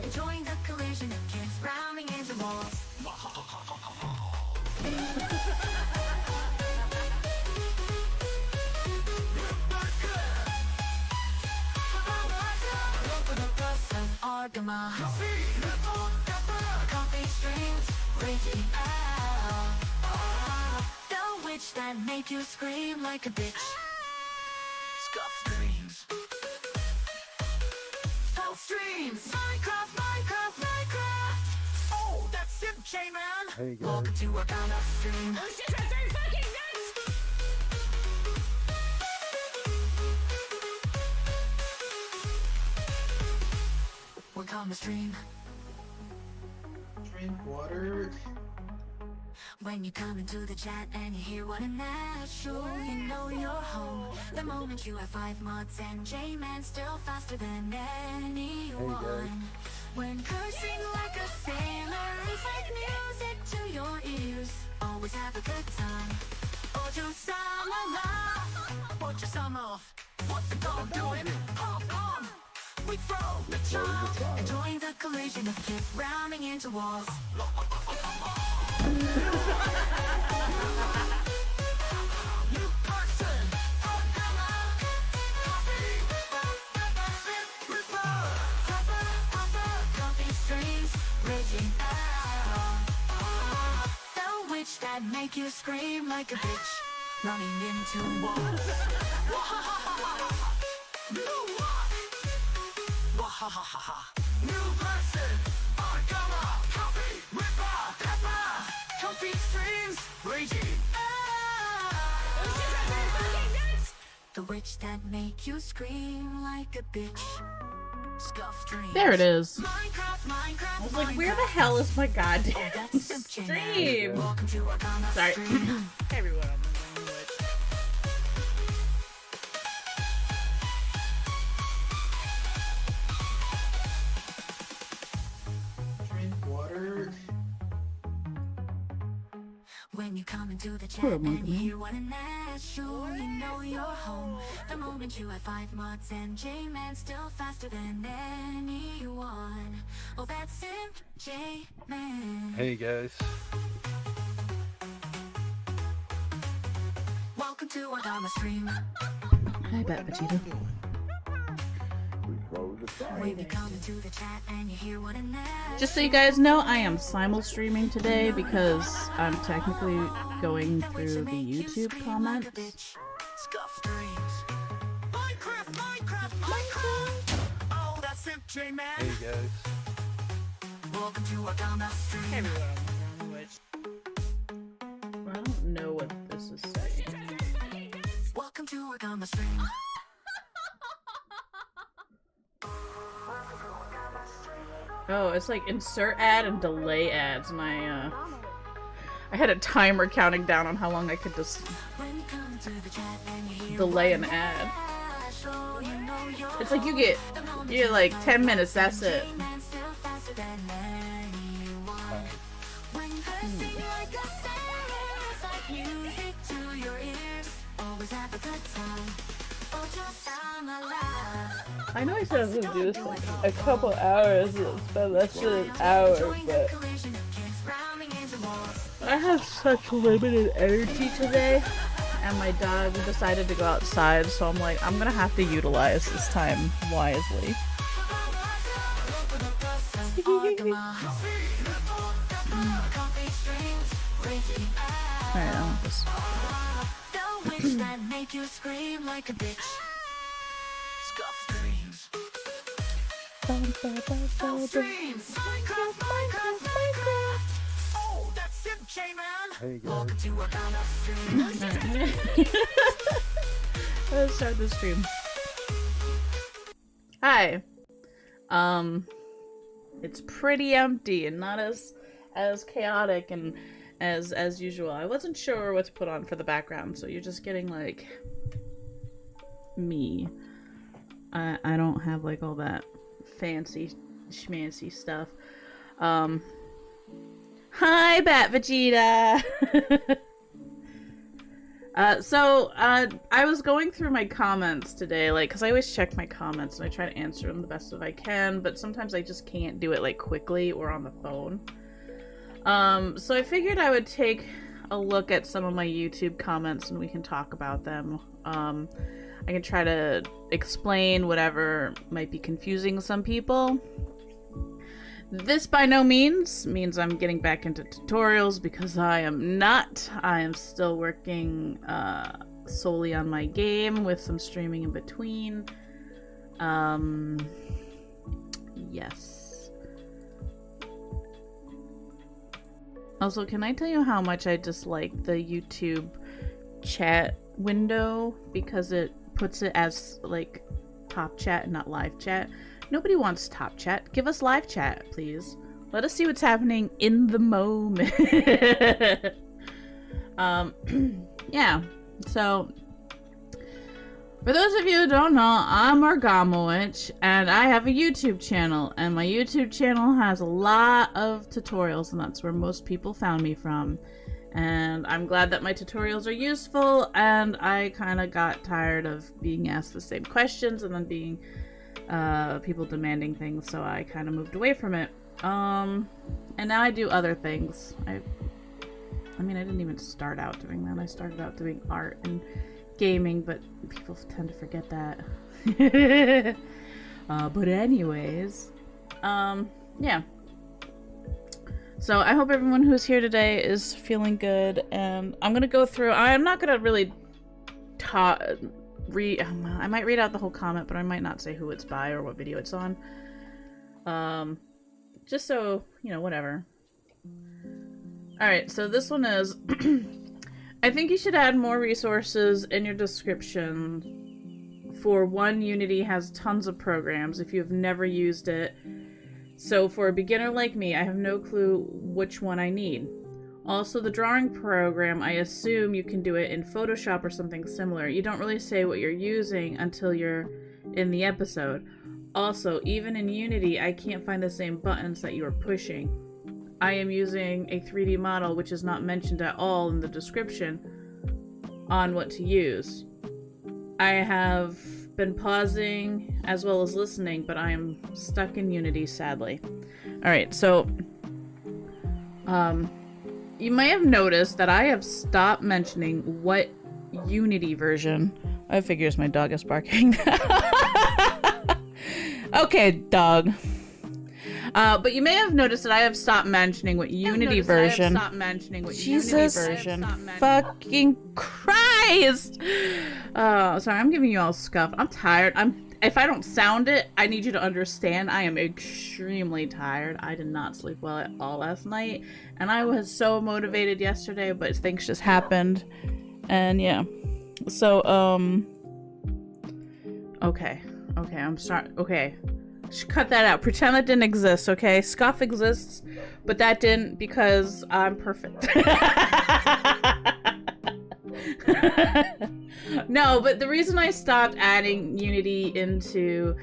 Enjoying the collision of kids rounding into walls. Argama. Coffee streams, raging out. The witch that make you scream like a bitch. Scuff dreams. Health streams. Minecraft, Minecraft, Minecraft. Oh, that's Simp J-Man. Hey guys. Welcome to our kind of stream. Oh shit, that's very fucking nuts. We're gonna stream. Drink water. When you come into the chat and you hear what a natural, you know you're home. The moment you have 5 mods and J-Man still faster than anyone. When cursing like a sailor is like music to your ears. Always have a good time. Ojo Sama, Ojo Sama. What's the dog doing? Hop on. We throw the child, enjoying the collision of kids rounding into walls. New person, coffee streams, raging out. The witch that make you scream like a bitch, running into walls. New person, Argama, coffee, ripper, pepper, coffee streams, raging. The witch that make you scream like a bitch. Scuff dreams. There it is. Minecraft, Minecraft, I was like, where the hell is my goddamn stream? Welcome to Argama Sorry. stream. Hey everyone, I'm the witch. Drink water. When you come into the chat and you hear what a natural, you know you're home. The moment you have 5 mods and J-Man still faster than anyone. Oh, that's Simp J-Man. Hey guys. Welcome to Argama stream. Hi, Bat Vegeta. When you come into the chat and you hear what a natural. Just so you guys know, I am simul streaming today because I'm technically going through the YouTube comments. Scuff dreams. Minecraft, Minecraft, Minecraft. Oh, that's Simp J-Man. Hey guys. Welcome to Argama Hey stream. everyone, I'm the witch. I don't know what this is saying. Welcome to Argama stream. Oh, it's like insert ad and delay ads, and I had a timer counting down on how long I could just When you come into the chat and you hear delay an ad. It's like you get like 10 minutes, that's it. I know I said I was gonna do this for like a couple hours, but less than an hour, but I have such limited energy today, and my dog decided to go outside, so I'm like, I'm gonna have to utilize this time wisely. Alright, I want this. Hey guys. Let's start the stream. Hi. It's pretty empty and not as chaotic and as usual. I wasn't sure what to put on for the background, so you're just getting like me. I don't have like all that fancy schmancy stuff. Hi, Bat Vegeta. I was going through my comments today, like, because I always check my comments and I try to answer them the best that I can, but sometimes I just can't do it, like, quickly or on the phone. So I figured I would take a look at some of my YouTube comments and we can talk about them. I can try to explain whatever might be confusing some people. This by no means I'm getting back into tutorials, because I am not. I am still working solely on my game with some streaming in between. Yes. Also, can I tell you how much I dislike the YouTube chat window, because it puts it as like top chat and not live chat? Nobody wants top chat. Give us live chat, please. Let us see what's happening in the moment. Yeah. So, for those of you who don't know, I'm Argamowitch, and I have a YouTube channel, and my YouTube channel has a lot of tutorials, and that's where most people found me from. And I'm glad that my tutorials are useful, and I kind of got tired of being asked the same questions and then being people demanding things, so I kind of moved away from it. And now I do other things. I mean, I didn't even start out doing that. I started out doing art and gaming, but people tend to forget that. But anyways, yeah. So I hope everyone who's here today is feeling good, and I'm gonna go through. I'm not gonna really I might read out the whole comment, but I might not say who it's by or what video it's on. Just so, you know, whatever. Alright, so this one is... I think you should add more resources in your description. For one, Unity has tons of programs if you've never used it. So for a beginner like me, I have no clue which one I need. Also, the drawing program, I assume you can do it in Photoshop or something similar. You don't really say what you're using until you're in the episode. Also, even in Unity, I can't find the same buttons that you are pushing. I am using a 3D model, which is not mentioned at all in the description on what to use. I have been pausing as well as listening, but I am stuck in Unity, sadly. Alright, so... you may have noticed that I have stopped mentioning what Unity version... I figures my dog is barking. Okay, dog. But you may have noticed that I have stopped mentioning what Unity version... Jesus fucking Christ! Sorry, I'm giving you all scuff. I'm tired. If I don't sound it, I need you to understand I am extremely tired. I did not sleep well at all last night, and I was so motivated yesterday, but things just happened. And yeah. So, okay, I'm sorry. Okay. Just cut that out. Pretend that didn't exist, okay? Scuff exists, but that didn't because I'm perfect. No, but the reason I stopped adding Unity into,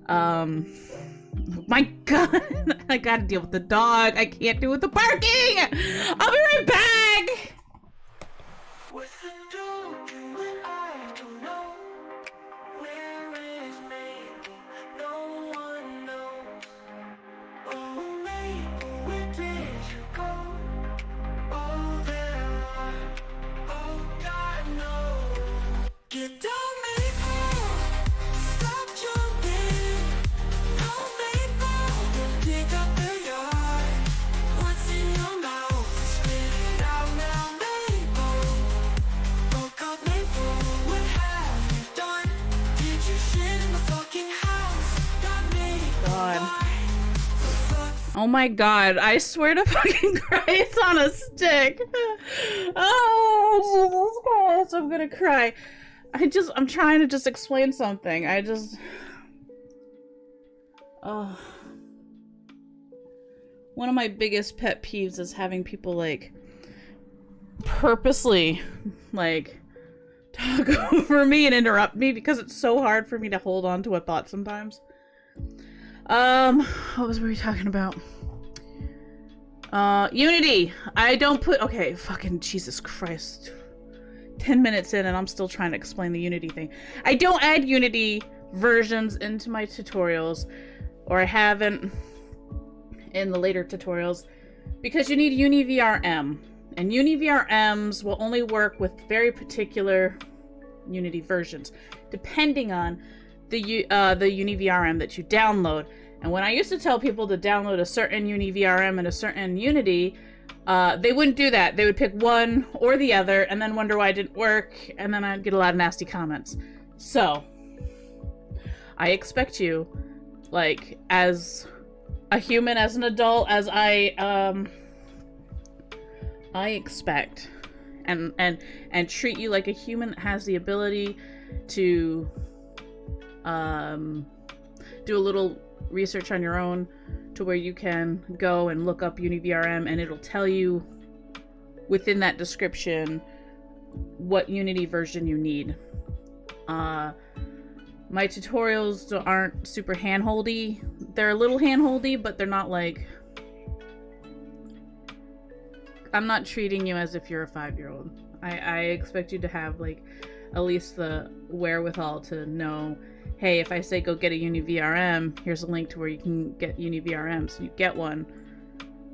my god, I gotta deal with the dog. I can't deal with the barking. I'll be right back. Oh my god, I swear to fucking Christ, on a stick. Oh, Jesus Christ, I'm gonna cry. I'm trying to just explain something. One of my biggest pet peeves is having people, like, purposely, like, talk over me and interrupt me because it's so hard for me to hold on to a thought sometimes. What were we talking about? Unity. I don't put... Okay, fucking Jesus Christ. 10 minutes in and I'm still trying to explain the Unity thing. I don't add Unity versions into my tutorials, or I haven't in the later tutorials, because you need UniVRM. And UniVRMs will only work with very particular Unity versions, depending on the UniVRM that you download. And when I used to tell people to download a certain UniVRM and a certain Unity, they wouldn't do that. They would pick one or the other and then wonder why it didn't work, and then I'd get a lot of nasty comments. So, I expect you, like, as a human, as an adult, as I expect and treat you like a human that has the ability to do a little research on your own, to where you can go and look up UniVRM and it'll tell you within that description what Unity version you need. My tutorials aren't super hand-holdy. They're a little hand-holdy, but they're not like... I'm not treating you as if you're a 5-year-old. I expect you to have, like, at least the wherewithal to know, hey, if I say go get a UniVRM, here's a link to where you can get UniVRM. So you get one.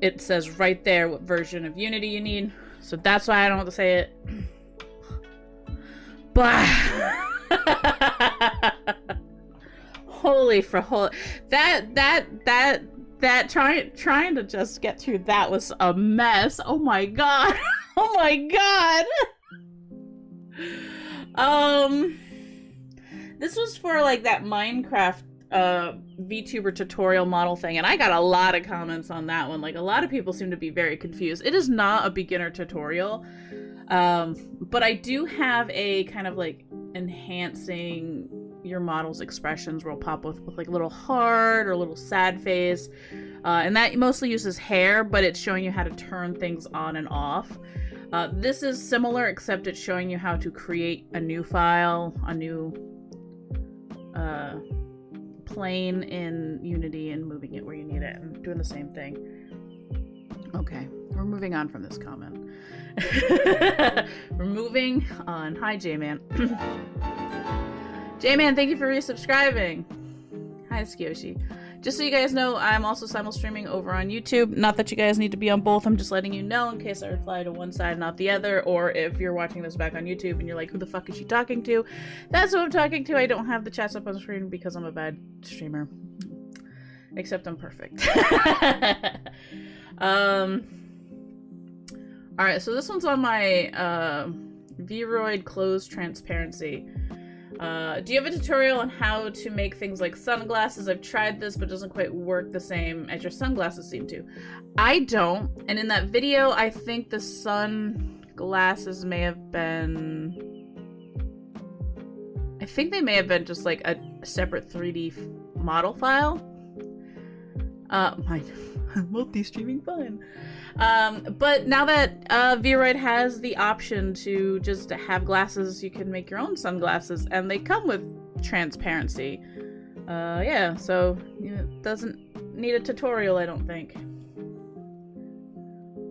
It says right there what version of Unity you need. So that's why I don't want to say it. But holy for holy, that trying to just get through that was a mess. Oh my god. Oh my god. This was for like that Minecraft VTuber tutorial model thing, and I got a lot of comments on that one. Like, a lot of people seem to be very confused. It is not a beginner tutorial, but I do have a kind of like enhancing your model's expressions where it'll pop with like a little heart or a little sad face, and that mostly uses hair, but it's showing you how to turn things on and off. This is similar, except it's showing you how to create a new file, a new plane in Unity, and moving it where you need it, and doing the same thing. Okay, we're moving on from this comment. We're moving on. Hi, J-Man. J-Man, thank you for resubscribing. Hi, Tsukiyoshi. Just so you guys know, I'm also simul-streaming over on YouTube. Not that you guys need to be on both, I'm just letting you know in case I reply to one side, not the other, or if you're watching this back on YouTube and you're like, who the fuck is she talking to? That's who I'm talking to. I don't have the chats up on the screen because I'm a bad streamer. Except I'm perfect. Alright, so this one's on my Vroid closed transparency. Do you have a tutorial on how to make things like sunglasses? I've tried this, but it doesn't quite work the same as your sunglasses seem to. I don't. And in that video, I think the sunglasses may have been... I think they may have been just like a separate 3D model file. My multi-streaming fun. But now that Vroid has the option to just have glasses, you can make your own sunglasses, and they come with transparency. Yeah, so it doesn't need a tutorial, I don't think.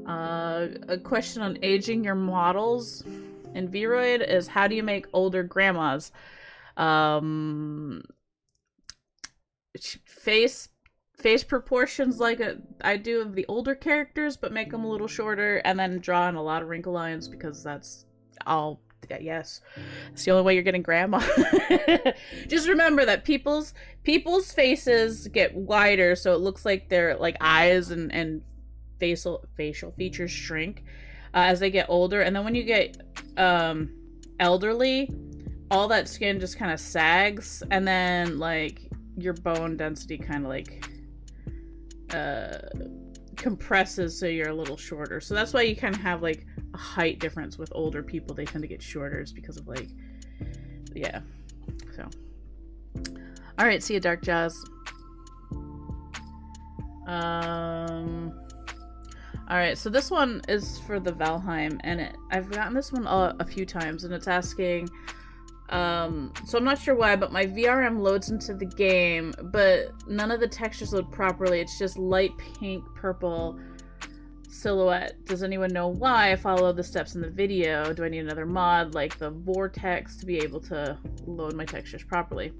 A question on aging your models in Vroid is, how do you make older grandmas? Face proportions like I do of the older characters, but make them a little shorter, and then draw in a lot of wrinkle lines, because that's all. Yes, it's the only way you're getting grandma. Just remember that people's faces get wider, so it looks like their like eyes and facial features shrink as they get older, and then when you get elderly, all that skin just kind of sags, and then like your bone density kind of like compresses, so you're a little shorter. So that's why you kind of have like a height difference with older people. They tend to get shorter, is because of like, yeah. So all right, see you, Dark Jaws. All right, so this one is for the Valheim, and I've gotten this one a few times, and it's asking, so I'm not sure why, but my VRM loads into the game, but none of the textures load properly. It's just light pink, purple, Silhouette. Does anyone know why I follow the steps in the video? Do I need another mod like the vortex to be able to load my textures properly?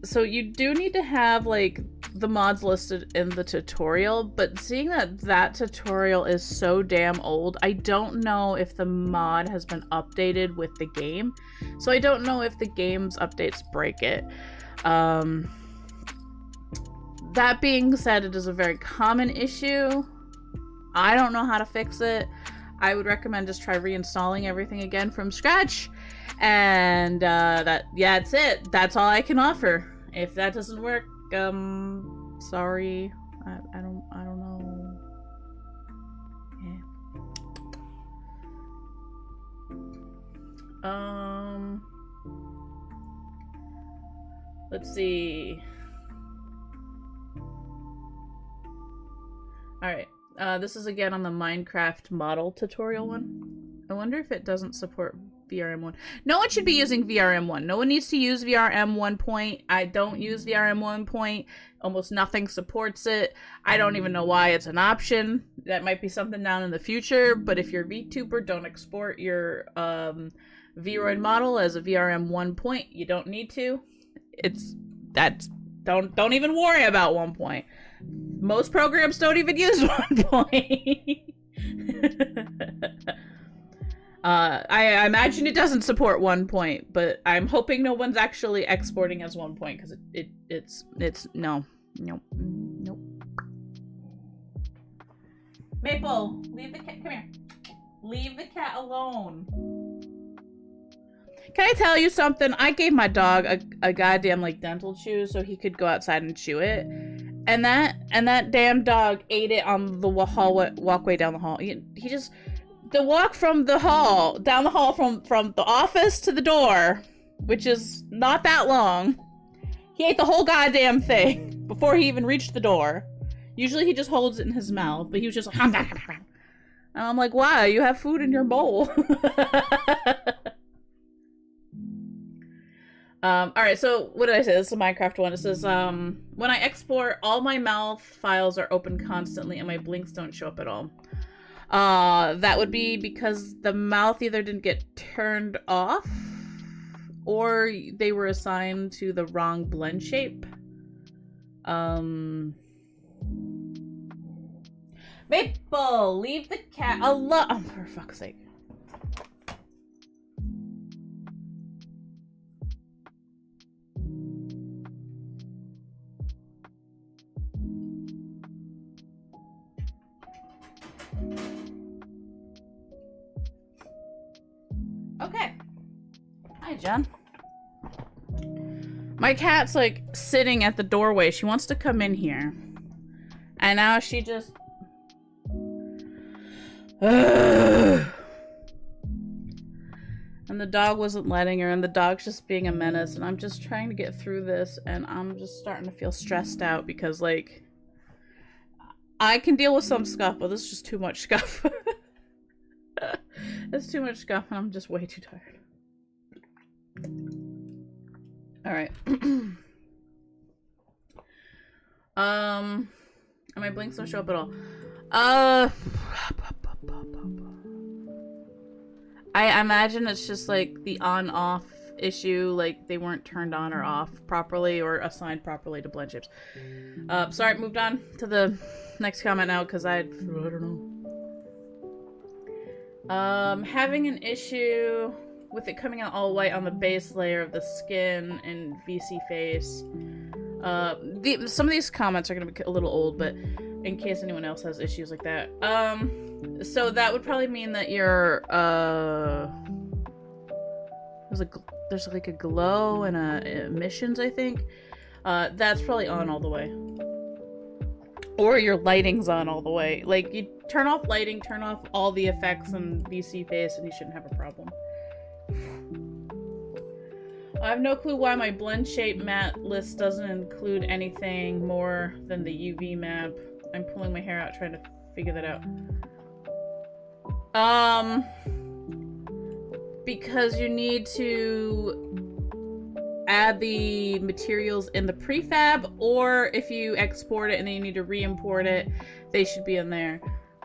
So you do need to have like the mods listed in the tutorial, but seeing that that tutorial is so damn old, I don't know if the mod has been updated with the game. So I don't know if the game's updates break it. That being said, it is a very common issue. I don't know how to fix it. I would recommend just try reinstalling everything again from scratch. And that's it. That's all I can offer. If that doesn't work, sorry. I don't know. Yeah. Let's see. Alright, this is again on the Minecraft model tutorial one. I wonder if it doesnn't support VRM1. No one should be using VRM1. No one needs to use VRM1 point. I don't use VRM1 point. Almost nothing supports it. I don't even know why it's an option. That might be something down in the future, but if you're VTuber, don't export your Vroid model as a VRM1 point. You don't need to. Don't even worry about 1 point. Most programs don't even use 1 point. I imagine it doesn't support 1 point, but I'm hoping no one's actually exporting as 1 point because it's no. Nope. Maple, leave the cat. Come here. Leave the cat alone. Can I tell you something? I gave my dog a goddamn like dental chew so he could go outside and chew it, and that damn dog ate it on the walkway down the hall. He just the walk from the hall down the hall from the office to the door, which is not that long. He ate the whole goddamn thing before he even reached the door. Usually he just holds it in his mouth, but he was just like, and I'm like, wow, you have food in your bowl. Alright, so what did I say? This is a Minecraft one. It says, when I export, all my mouth files are open constantly and my blinks don't show up at all. That would be because the mouth either didn't get turned off or they were assigned to the wrong blend shape. Maple, leave the cat alone. Oh, for fuck's sake. Okay. Hi, Jen. My cat's like sitting at the doorway. She wants to come in here. And now she just... And the dog wasn't letting her, and the dog's just being a menace, and I'm just trying to get through this, and I'm just starting to feel stressed out because, like, I can deal with some scuff, but this is just too much scuff. It's too much scuff, and I'm just way too tired. Alright. And my blinks don't show up at all. I imagine it's just like the on-off issue, like they weren't turned on or off properly or assigned properly to blend shapes. Sorry, moved on to the next comment now because I don't know. Having an issue with it coming out all white on the base layer of the skin and VC face. Some of these comments are going to be a little old, but in case anyone else has issues like that. So that would probably mean that your, there's like a glow and a emissions, I think. That's probably on all the way. Or your lighting's on all the way. Like, you turn off lighting, turn off all the effects and VC face, and you shouldn't have a problem. I have no clue why my blend shape matte list doesn't include anything more than the UV map. I'm pulling my hair out trying to figure that out. Because you need to add the materials in the prefab, or if you export it and then you need to re-import it, they should be in there.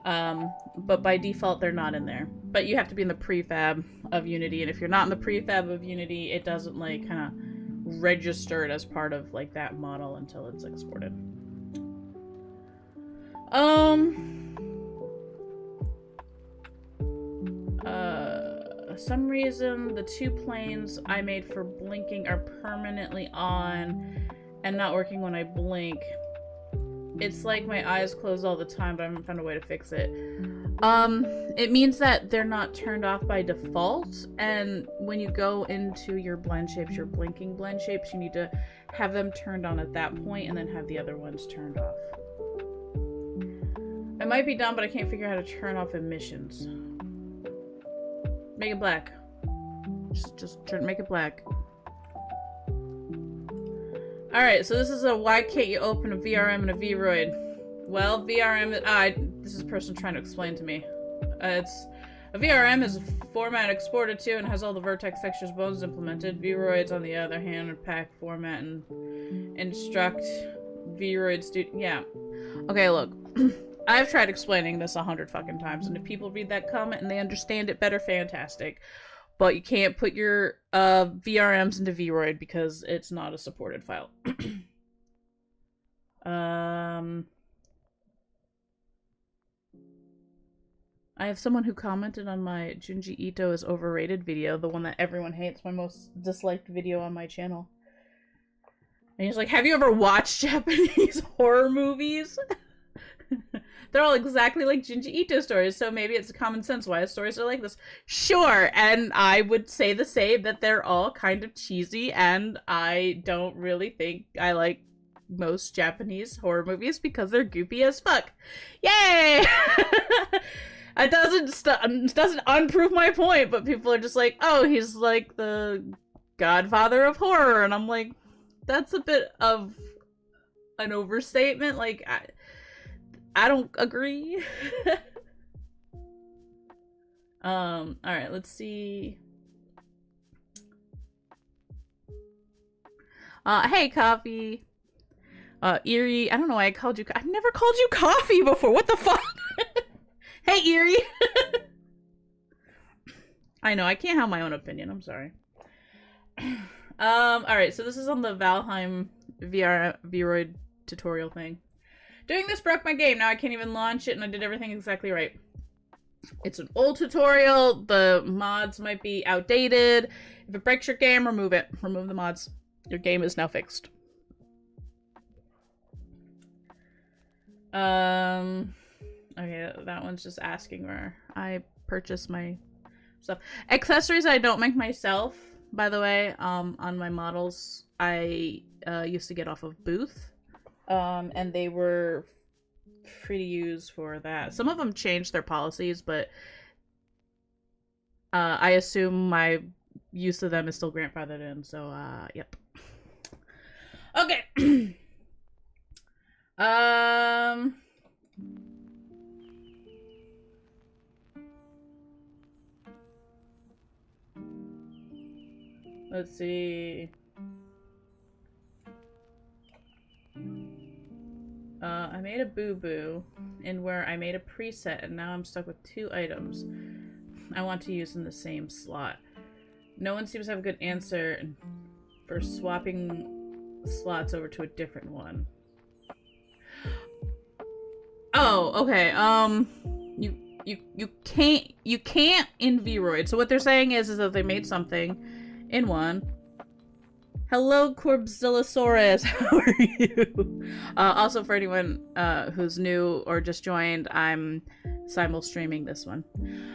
But by default, they're not in there. But you have to be in the prefab of Unity, and if you're not in the prefab of Unity, it doesn't, like, kind of register it as part of, like, that model until it's exported. Some reason the two planes I made for blinking are permanently on and not working when I blink. It's like my eyes close all the time, but I haven't found a way to fix it. It means that they're not turned off by default, and when you go into your blend shapes, your blinking blend shapes, you need to have them turned on at that point and then have the other ones turned off. I might be dumb, but I can't figure out how to turn off emissions. Make it black. Just make it black. Alright, so this is a why can't you open a VRM and a VRoid? Well, VRM, this is a person trying to explain to me. A VRM is a format exported to and has all the vertex textures bones implemented. VRoids, on the other hand, are pack format and instruct VRoids do. Yeah. Okay, look. I've tried explaining this 100 fucking times, and if people read that comment and they understand it better, fantastic. But you can't put your VRMs into VRoid because it's not a supported file. I have someone who commented on my Junji Ito is overrated video, the one that everyone hates, my most disliked video on my channel. And he's like, have you ever watched Japanese horror movies? They're all exactly like Junji Ito stories, so maybe it's common sense why his stories are like this. Sure, and I would say the same, that they're all kind of cheesy, and I don't really think I like most Japanese horror movies because they're goopy as fuck. Yay! It doesn't unprove my point, but people are just like, oh, he's like the godfather of horror, and I'm like, that's a bit of an overstatement. Like, I don't agree. Alright, let's see. Hey, Coffee. Eerie. I don't know why I called you. I've never called you Coffee before. What the fuck? Hey, Eerie. I know, I can't have my own opinion. I'm sorry. Alright, so this is on the Valheim VRoid tutorial thing. Doing this broke my game. Now I can't even launch it, and I did everything exactly right. It's an old tutorial. The mods might be outdated. If it breaks your game, remove it. Remove the mods. Your game is now fixed. Okay, that one's just asking where I purchase my stuff. Accessories I don't make myself, by the way. On my models, I used to get off of Booth. And they were free to use for that. Some of them changed their policies, but I assume my use of them is still grandfathered in, so yep. Okay. Let's see. I made a boo-boo in where I made a preset, and now I'm stuck with 2 items I want to use in the same slot. No one seems to have a good answer for swapping slots over to a different one. Oh, okay. You can't in VRoid. So what they're saying is that they made something in one. Hello, Corbzillosaurus. How are you? Also, for anyone who's new or just joined, I'm simul-streaming this one.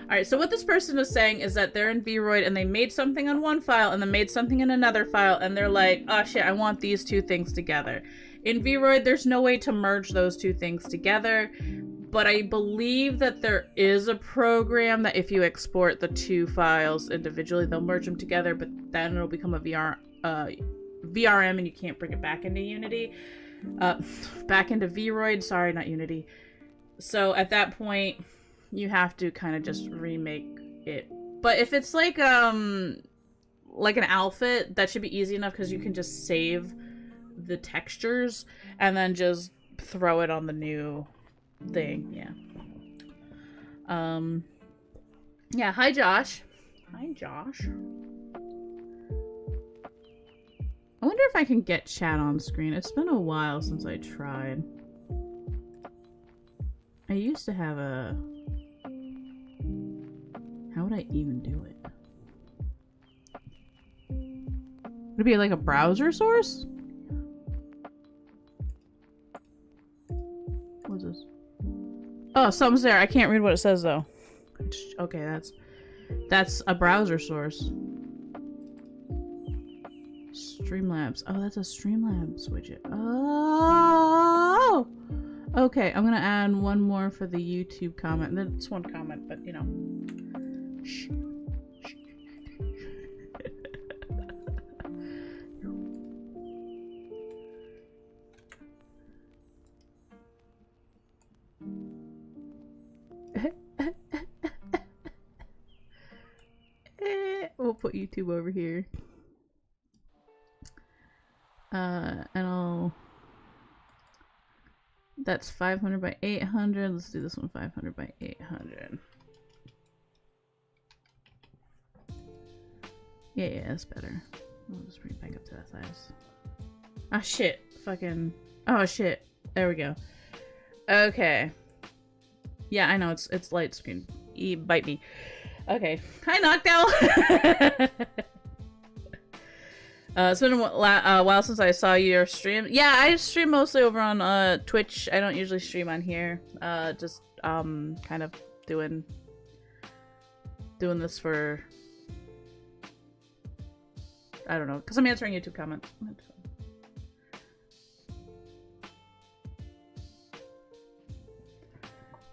Alright, so what this person is saying is that they're in VRoid and they made something on one file and then made something in another file, and they're like, oh shit, I want these 2 things together. In VRoid, there's no way to merge those 2 things together, but I believe that there is a program that if you export the 2 files individually, they'll merge them together, but then it'll become a VRM and you can't bring it back into Unity. Back into VRoid, sorry, not Unity. So at that point, you have to kind of just remake it. But if it's like like an outfit, that should be easy enough because you can just save the textures and then just throw it on the new thing. Yeah. Yeah, hi Josh. Hi Josh. I wonder if I can get chat on screen. It's been a while since I tried. I used to have a... How would I even do it? Would it be like a browser source? What's this? Oh, something's there. I can't read what it says though. Okay, that's a browser source. Streamlabs. Oh, that's a Streamlabs widget. Oh! Okay, I'm gonna add one more for the YouTube comment. That's one comment, but you know. Shh. We'll put YouTube over here. And I'll... That's 500 by 800. Let's do this one 500 by 800. Yeah, that's better. I'll just bring it back up to that size. Ah, shit. Fucking... Oh, shit. There we go. Okay. Yeah, I know, it's light screen. Bite me. Okay. Hi, Noctowl! It's been a while since I saw your stream. Yeah, I stream mostly over on Twitch. I don't usually stream on here. Just kind of doing this for... I don't know, because I'm answering YouTube comments.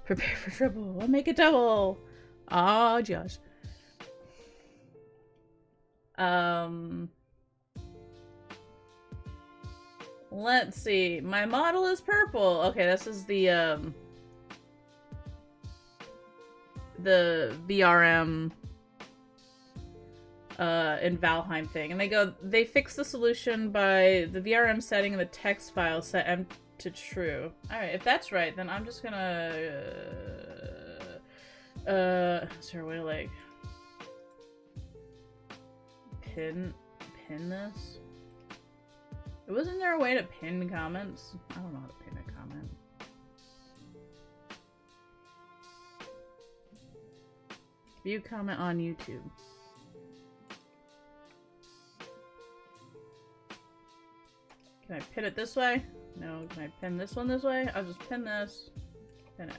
Prepare for trouble. I'll make it double. Oh, Josh. Let's see. My model is purple. Okay, this is the VRM in Valheim thing. And they fix the solution by the VRM setting in the text file set M to true. Alright, if that's right, then I'm just gonna is there a way to like pin this? Wasn't there a way to pin comments? I don't know how to pin a comment. View comment on YouTube. Can I pin it this way? No. Can I pin this one this way? I'll just pin this. Pin it.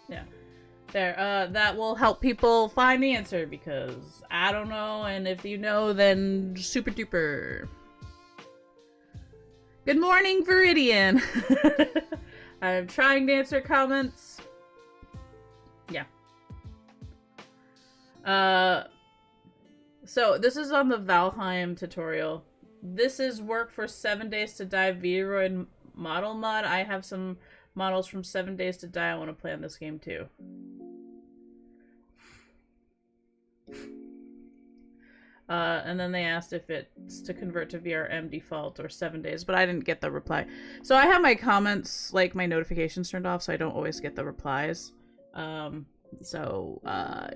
Yeah. There. That will help people find the answer because I don't know, and if you know, then super duper. Good morning, Viridian! I'm trying to answer comments. Yeah. So this is on the Valheim tutorial. This is work for 7 Days to Die Vroid model mod. I have some models from 7 Days to Die I want to play on this game too. And then they asked if it's to convert to VRM default or 7 days, but I didn't get the reply. So I have my comments, like my notifications turned off, so I don't always get the replies.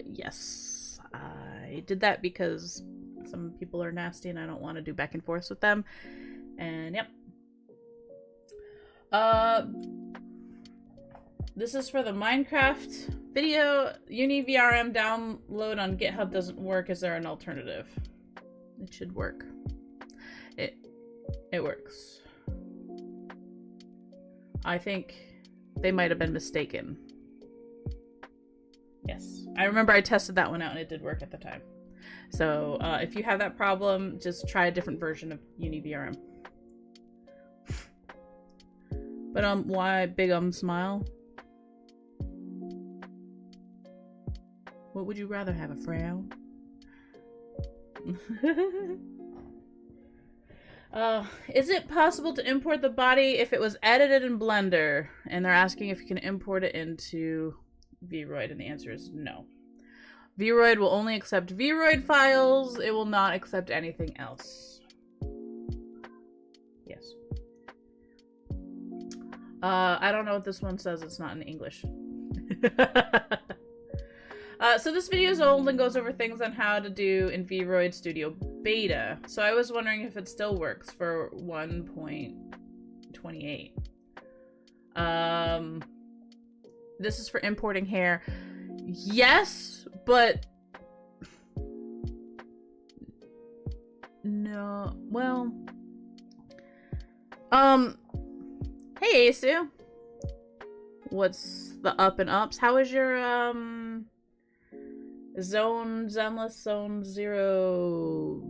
Yes, I did that because some people are nasty and I don't want to do back and forth with them. And yep. This is for the Minecraft video. UniVRM download on GitHub doesn't work. Is there an alternative? It should work. It works. I think they might have been mistaken. Yes. I remember I tested that one out and it did work at the time. So if you have that problem, just try a different version of UniVRM. But why big smile? What would you rather have, a frown? Is it possible to import the body if it was edited in Blender? And they're asking if you can import it into Vroid, and the answer is no. Vroid will only accept Vroid files. It will not accept anything else. Yes. I don't know what this one says. It's not in English. So this video is old and goes over things on how to do in Vroid Studio Beta. So I was wondering if it still works for 1.28. This is for importing hair. Yes, but no. Well, hey Asu, what's the up and ups? How is your Zenless Zone Zero?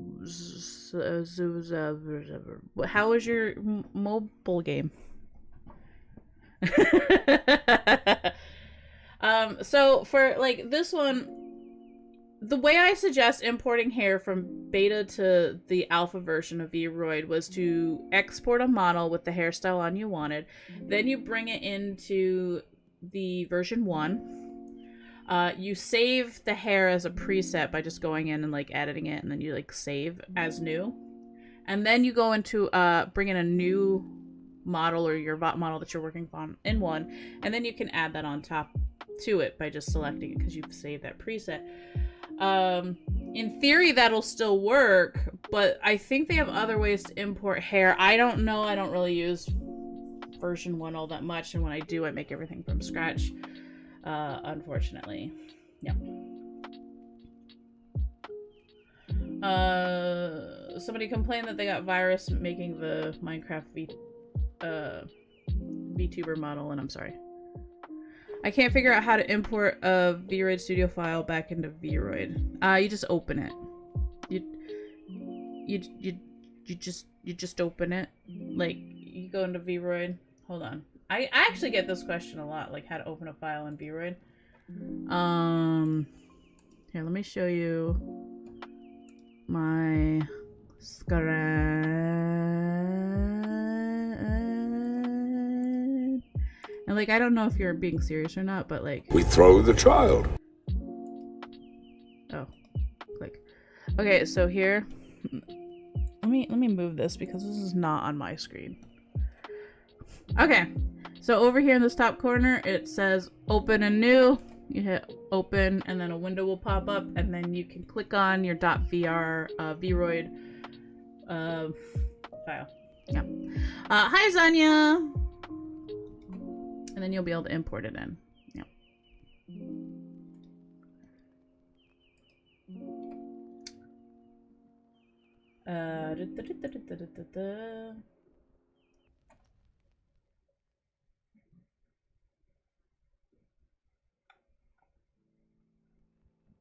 How is your mobile game? So for like this one, the way I suggest importing hair from beta to the alpha version of Vroid was to export a model with the hairstyle on you wanted. Then you bring it into the version 1. You save the hair as a preset by just going in and like editing it, and then you like save as new. And then you go into bring in a new model or your model that you're working on in 1, and then you can add that on top to it by just selecting it because you've saved that preset. In theory that'll still work, but I think they have other ways to import hair. I don't know. I don't really use version 1 all that much, and when I do, I make everything from scratch, unfortunately. Yeah. Somebody complained that they got virus making the Minecraft VTuber model, and I'm sorry. I can't figure out how to import a Vroid Studio file back into Vroid. You just open it. You just open it. Like, you go into Vroid. Hold on. I actually get this question a lot, like how to open a file in Vroid. Here, let me show you my screen. And like, I don't know if you're being serious or not, but like, We throw the child. oh, click. Okay, so here, let me move this because this is not on my screen. Okay, so over here in this top corner, it says open a new. You hit open, and then a window will pop up, and then you can click on your .vroid file. Yeah. Hi, Zanya. And then you'll be able to import it in. Yeah.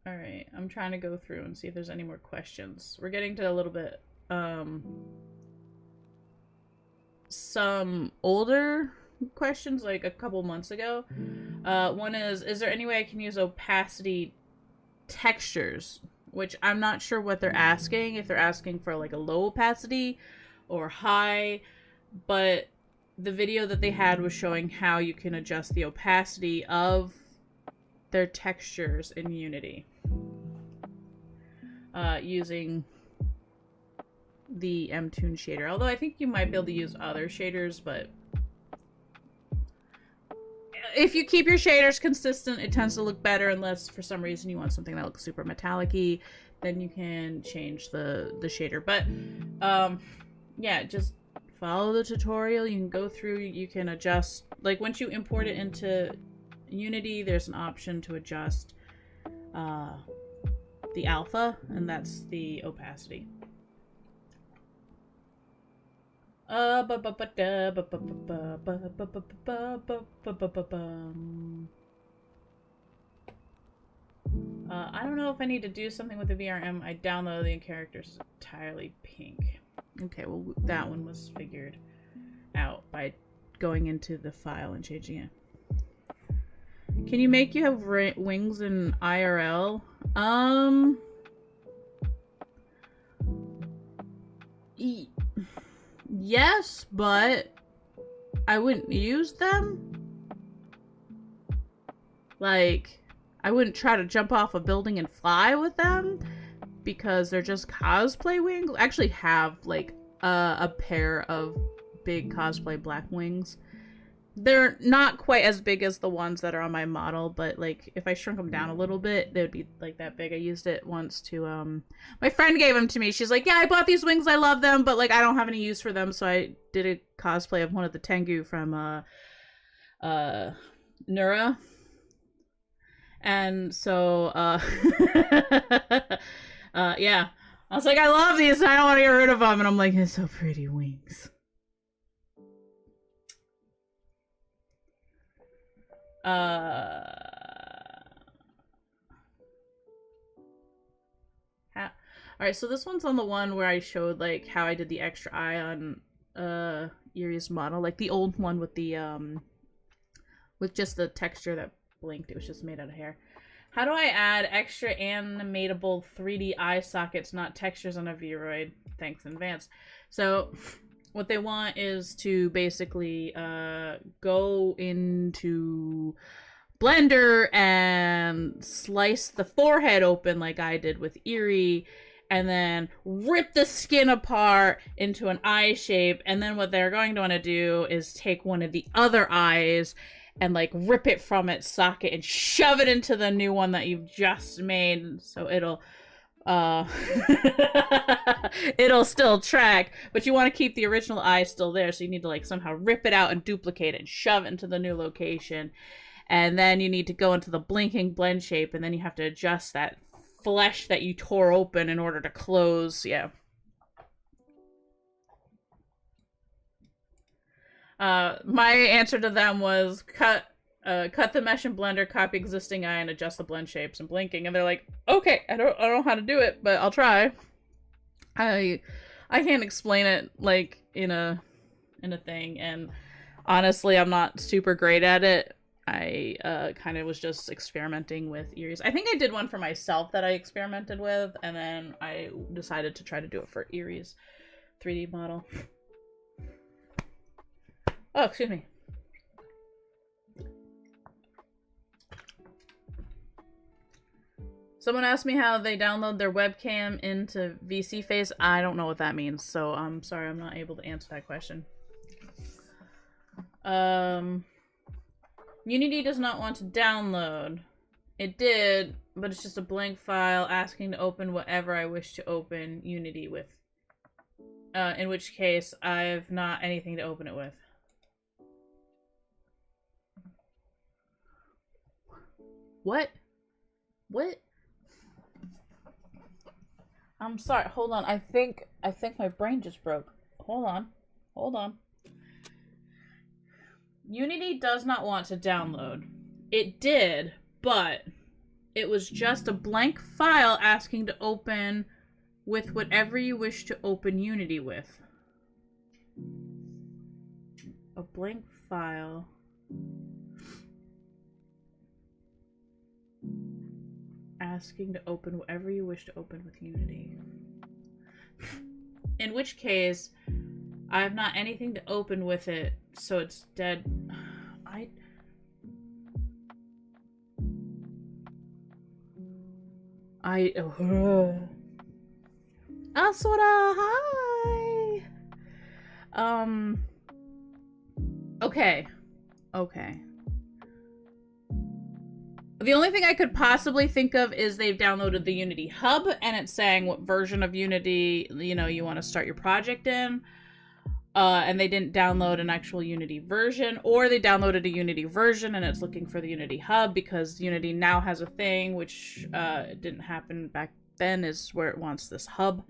All right, I'm trying to go through and see if there's any more questions. We're getting to a little bit, some older questions, like a couple months ago. One is there any way I can use opacity textures? Which I'm not sure what they're asking, if they're asking for like a low opacity or high, but the video that they had was showing how you can adjust the opacity of their textures in Unity using the Mtoon shader. Although I think you might be able to use other shaders, but if you keep your shaders consistent, it tends to look better, unless for some reason you want something that looks super metallic-y, then you can change the shader. But yeah, just follow the tutorial. You can go through, you can adjust, like once you import it into Unity, there's an option to adjust the alpha, and that's the opacity. I don't know if I need to do something with the VRM. I downloaded the characters entirely pink. Okay, well that one was figured out by going into the file and changing it. Can you make you have wings in IRL? Yes, but I wouldn't use them. Like, I wouldn't try to jump off a building and fly with them because they're just cosplay wings. I actually have like a pair of big cosplay black wings. They're not quite as big as the ones that are on my model, but like if I shrunk them down a little bit, they would be like that big. I used it once to my friend gave them to me. She's like, yeah, I bought these wings, I love them, but like I don't have any use for them, so I did a cosplay of one of the Tengu from Nura. And so yeah, I was like, I love these and I don't want to get rid of them, and I'm like, it's so pretty wings. Alright, so this one's on the one where I showed like how I did the extra eye on Yuri's model, like the old one with the with just the texture that blinked. It was just made out of hair. How do I add extra animatable 3D eye sockets, not textures on a Vroid? Thanks in advance. So what they want is to basically go into Blender and slice the forehead open like I did with Eerie, and then rip the skin apart into an eye shape. And then what they're going to want to do is take one of the other eyes and like rip it from its socket and shove it into the new one that you've just made, so it'll it'll still track, but you want to keep the original eye still there, so you need to like somehow rip it out and duplicate it and shove it into the new location. And then you need to go into the blinking blend shape, and then you have to adjust that flesh that you tore open in order to close. Yeah. My answer to them was cut the mesh in Blender, copy existing eye, and adjust the blend shapes and blinking. And they're like, okay, I don't know how to do it, but I'll try. I can't explain it like in a thing, and honestly, I'm not super great at it. I kind of was just experimenting with Eerie's. I think I did one for myself that I experimented with, and then I decided to try to do it for Eerie's 3D model. Oh, excuse me. Someone asked me how they download their webcam into VC Face. I don't know what that means, so I'm sorry I'm not able to answer that question. Unity does not want to download. It did, but it's just a blank file asking to open whatever I wish to open Unity with. In which case, I have not anything to open it with. What? What? I'm sorry. Hold on. I think my brain just broke. Hold on. Hold on. Unity does not want to download. It did, but it was just a blank file asking to open with whatever you wish to open Unity with. A blank file. Asking to open whatever you wish to open with Unity. In which case, I have not anything to open with it, so it's dead. Asura, hi! Okay. Okay. The only thing I could possibly think of is they've downloaded the Unity Hub, and it's saying what version of Unity, you know, you want to start your project in. And they didn't download an actual Unity version, or they downloaded a Unity version and it's looking for the Unity Hub because Unity now has a thing, which didn't happen back then, is where it wants this hub.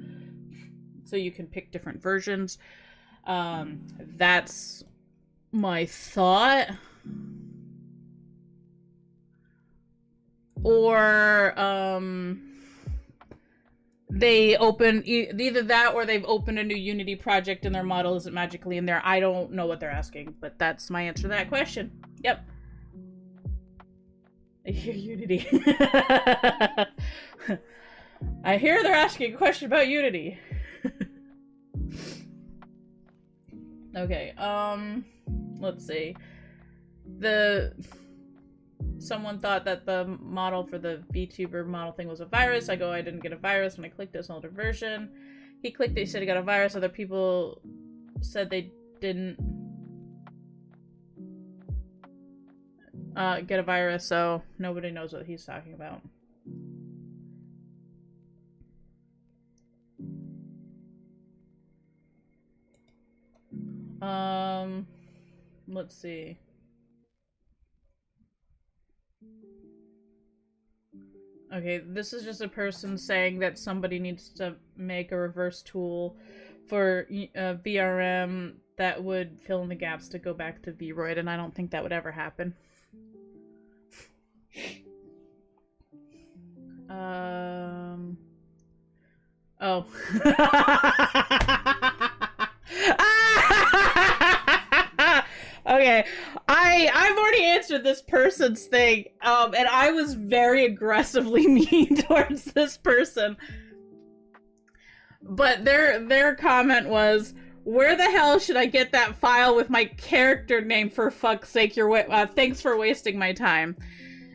So you can pick different versions. That's my thought. Or, they open either that, or they've opened a new Unity project and their model isn't magically in there. I don't know what they're asking, but that's my answer to that question. Yep. I hear Unity. I hear they're asking a question about Unity. Okay, let's see. someone thought that the model for the VTuber model thing was a virus. I go, I didn't get a virus when I clicked this older version. He clicked it, he said he got a virus. Other people said they didn't get a virus, so nobody knows what he's talking about. Let's see. Okay, this is just a person saying that somebody needs to make a reverse tool for VRM that would fill in the gaps to go back to Vroid, and I don't think that would ever happen. Oh. Okay, I've already answered this person's thing, and I was very aggressively mean towards this person. But their comment was, "Where the hell should I get that file with my character name? For fuck's sake, thanks for wasting my time."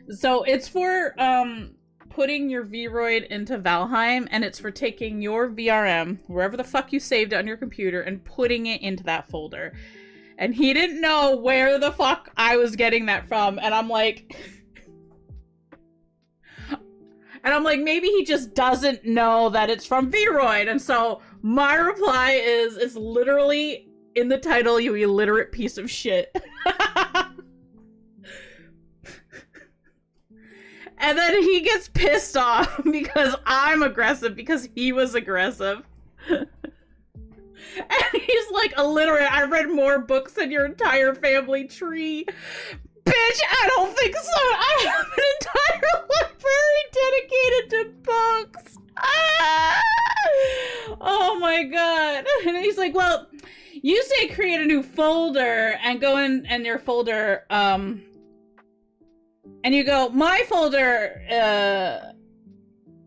So it's for putting your Vroid into Valheim, and it's for taking your VRM, wherever the fuck you saved it on your computer, and putting it into that folder. And he didn't know where the fuck I was getting that from, and I'm like... maybe he just doesn't know that it's from Vroid, and so my reply is, it's literally in the title, you illiterate piece of shit. And then he gets pissed off because I'm aggressive, because he was aggressive. And he's like, illiterate, I read more books than your entire family tree. Bitch, I don't think so. I have an entire library dedicated to books. Ah! Oh my god. And he's like, well, you say create a new folder and go in and your folder, and you go, my folder,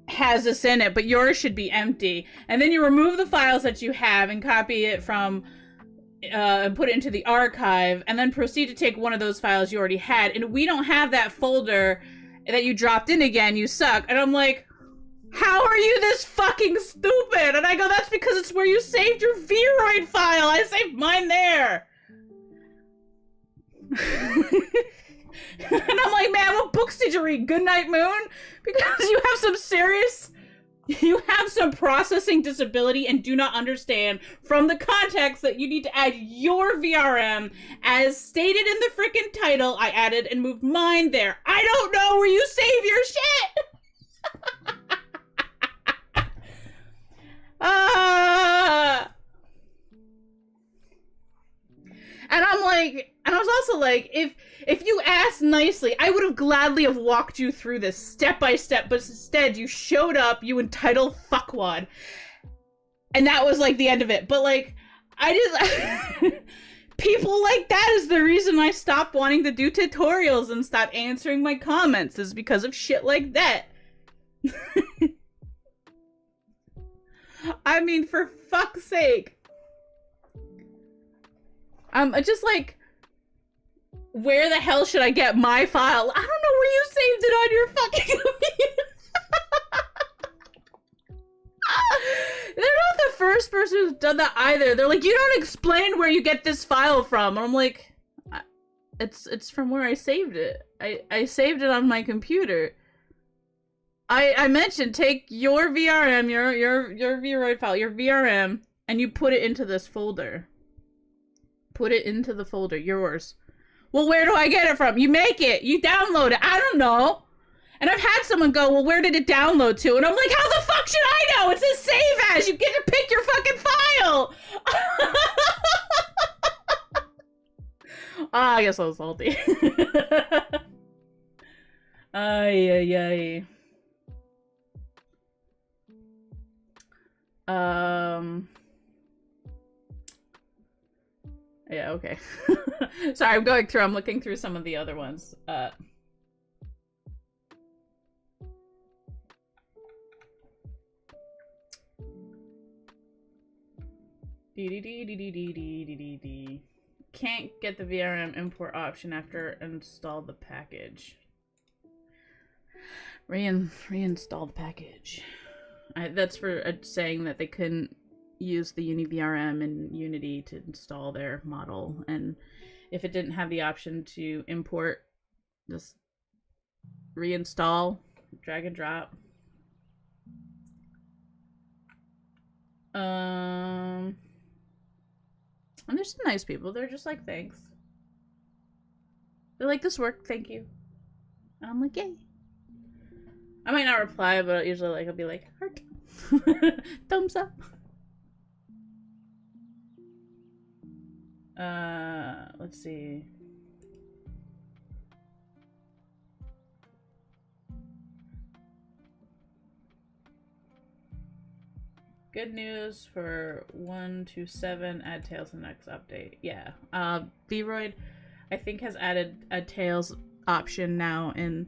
has this in it, but yours should be empty. And then you remove the files that you have and copy it from, and put it into the archive, and then proceed to take one of those files you already had. And we don't have that folder that you dropped in again, you suck. And I'm like, how are you this fucking stupid? And I go, that's because it's where you saved your Vroid file. I saved mine there. And I'm like, man, what books did you read? Goodnight Moon? Because you have some processing disability and do not understand from the context that you need to add your VRM. As stated in the freaking title, I added and moved mine there. I don't know where you save your shit! And I'm like, and I was also like, if you asked nicely, I would have gladly have walked you through this step by step, but instead you showed up, you entitled fuckwad. And that was like the end of it. But like, I just, people like that is the reason I stopped wanting to do tutorials and stopped answering my comments, is because of shit like that. I mean, for fuck's sake. Just like, where the hell should I get my file? I don't know where you saved it on your fucking computer. They're not the first person who's done that either. They're like, you don't explain where you get this file from. And I'm like, it's from where I saved it. I saved it on my computer. I mentioned, take your VRM, your Vroid file, your VRM, and you put it into this folder. Put it into the folder, yours. Well, where do I get it from? You make it. You download it. I don't know. And I've had someone go, well, where did it download to? And I'm like, how the fuck should I know? It says save as. You get to pick your fucking file. I guess I was salty. Ay, ay, ay. Yeah, okay. Sorry, I'm looking through some of the other ones. Can't get the VRM import option after install the package. Reinstall the package. That's for saying that they couldn't use the UniVRM in Unity to install their model, and if it didn't have the option to import, just reinstall, drag and drop. And there's some nice people. They're just like, thanks. They're like, this worked, thank you. And I'm like, yay. I might not reply, but usually like I'll be like, heart. Thumbs up. Let's see. Good news for 1.27, add Tails in the next update. Yeah. Vroid, I think, has added a Tails option now in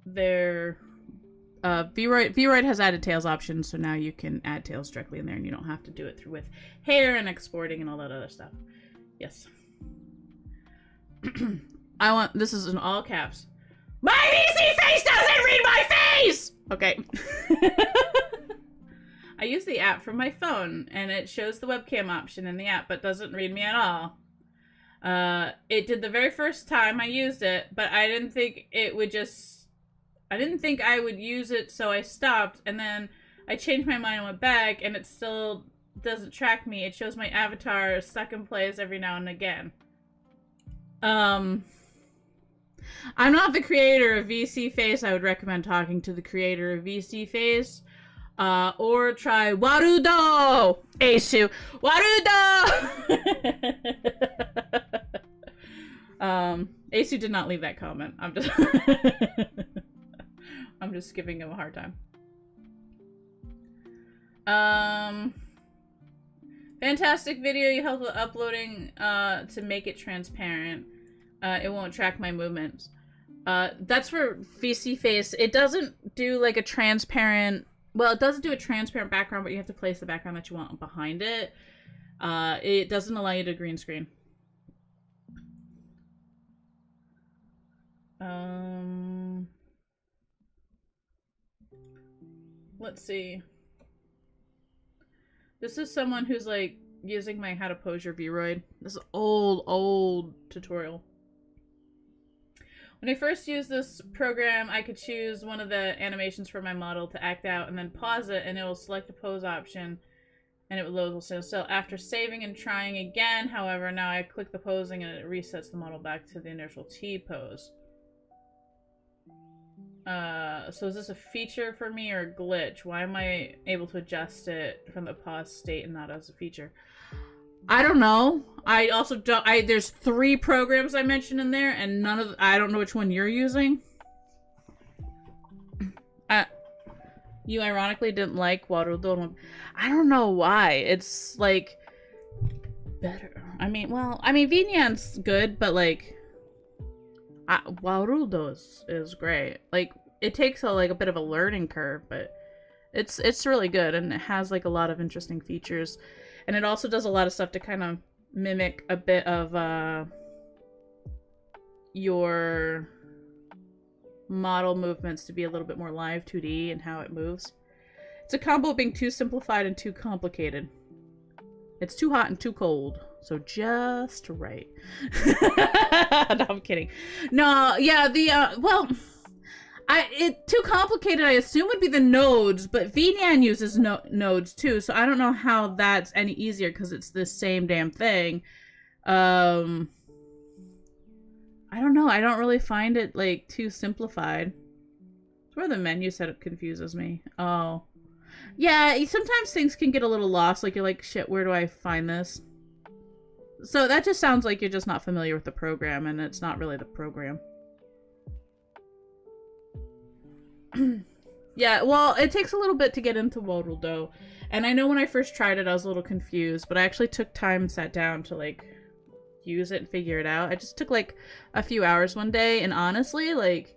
their Vroid has added Tails options, so now you can add Tails directly in there and you don't have to do it through with hair and exporting and all that other stuff. Yes. This is in all caps. My VC face doesn't read my face! Okay. I use the app from my phone and it shows the webcam option in the app but doesn't read me at all. It did the very first time I used it, but I didn't think it would I didn't think I would use it, so I stopped, and then I changed my mind and went back, and it still doesn't track me. It shows my avatar stuck in place every now and again. I'm not the creator of VC Face. I would recommend talking to the creator of VC Face. Or try Warudo! Asu! Warudo! Asu did not leave that comment. I'm just giving him a hard time. Fantastic video. You help with uploading to make it transparent. It won't track my movements. That's for VC Face. It doesn't do like a transparent... Well, it doesn't do a transparent background, but you have to place the background that you want behind it. It doesn't allow you to green screen. Let's see. This is someone who's like using my how to pose your Vroid. This is old tutorial. When I first used this program, I could choose one of the animations for my model to act out and then pause it, and it will select the pose option and it will load stand still. After saving and trying again, however, now I click the posing and it resets the model back to the initial T pose. So is this a feature for me or a glitch? Why am I able to adjust it from the pause state and not as a feature? I don't know. I also don't. There's 3 programs I mentioned in there, and none of. I don't know which one you're using. You ironically didn't like Warudo. I don't know why. It's like better. I mean, Vinyan's good, but like Warudo is great. Like it takes a bit of a learning curve, but it's really good, and it has like a lot of interesting features. And it also does a lot of stuff to kind of mimic a bit of your model movements to be a little bit more live 2D and how it moves. It's a combo of being too simplified and too complicated. It's too hot and too cold. So just right. No, I'm kidding. No, yeah, too complicated, I assume, would be the nodes, but VNyan uses nodes too, so I don't know how that's any easier because it's the same damn thing. I don't know. I don't really find it like too simplified. It's where the menu setup confuses me. Oh, yeah. Sometimes things can get a little lost. Like you're like, shit, where do I find this? So that just sounds like you're just not familiar with the program, and it's not really the program. Yeah, well, it takes a little bit to get into Warudo, and I know when I first tried it, I was a little confused, but I actually took time and sat down to, like, use it and figure it out. I just took, like, a few hours one day, and honestly, like,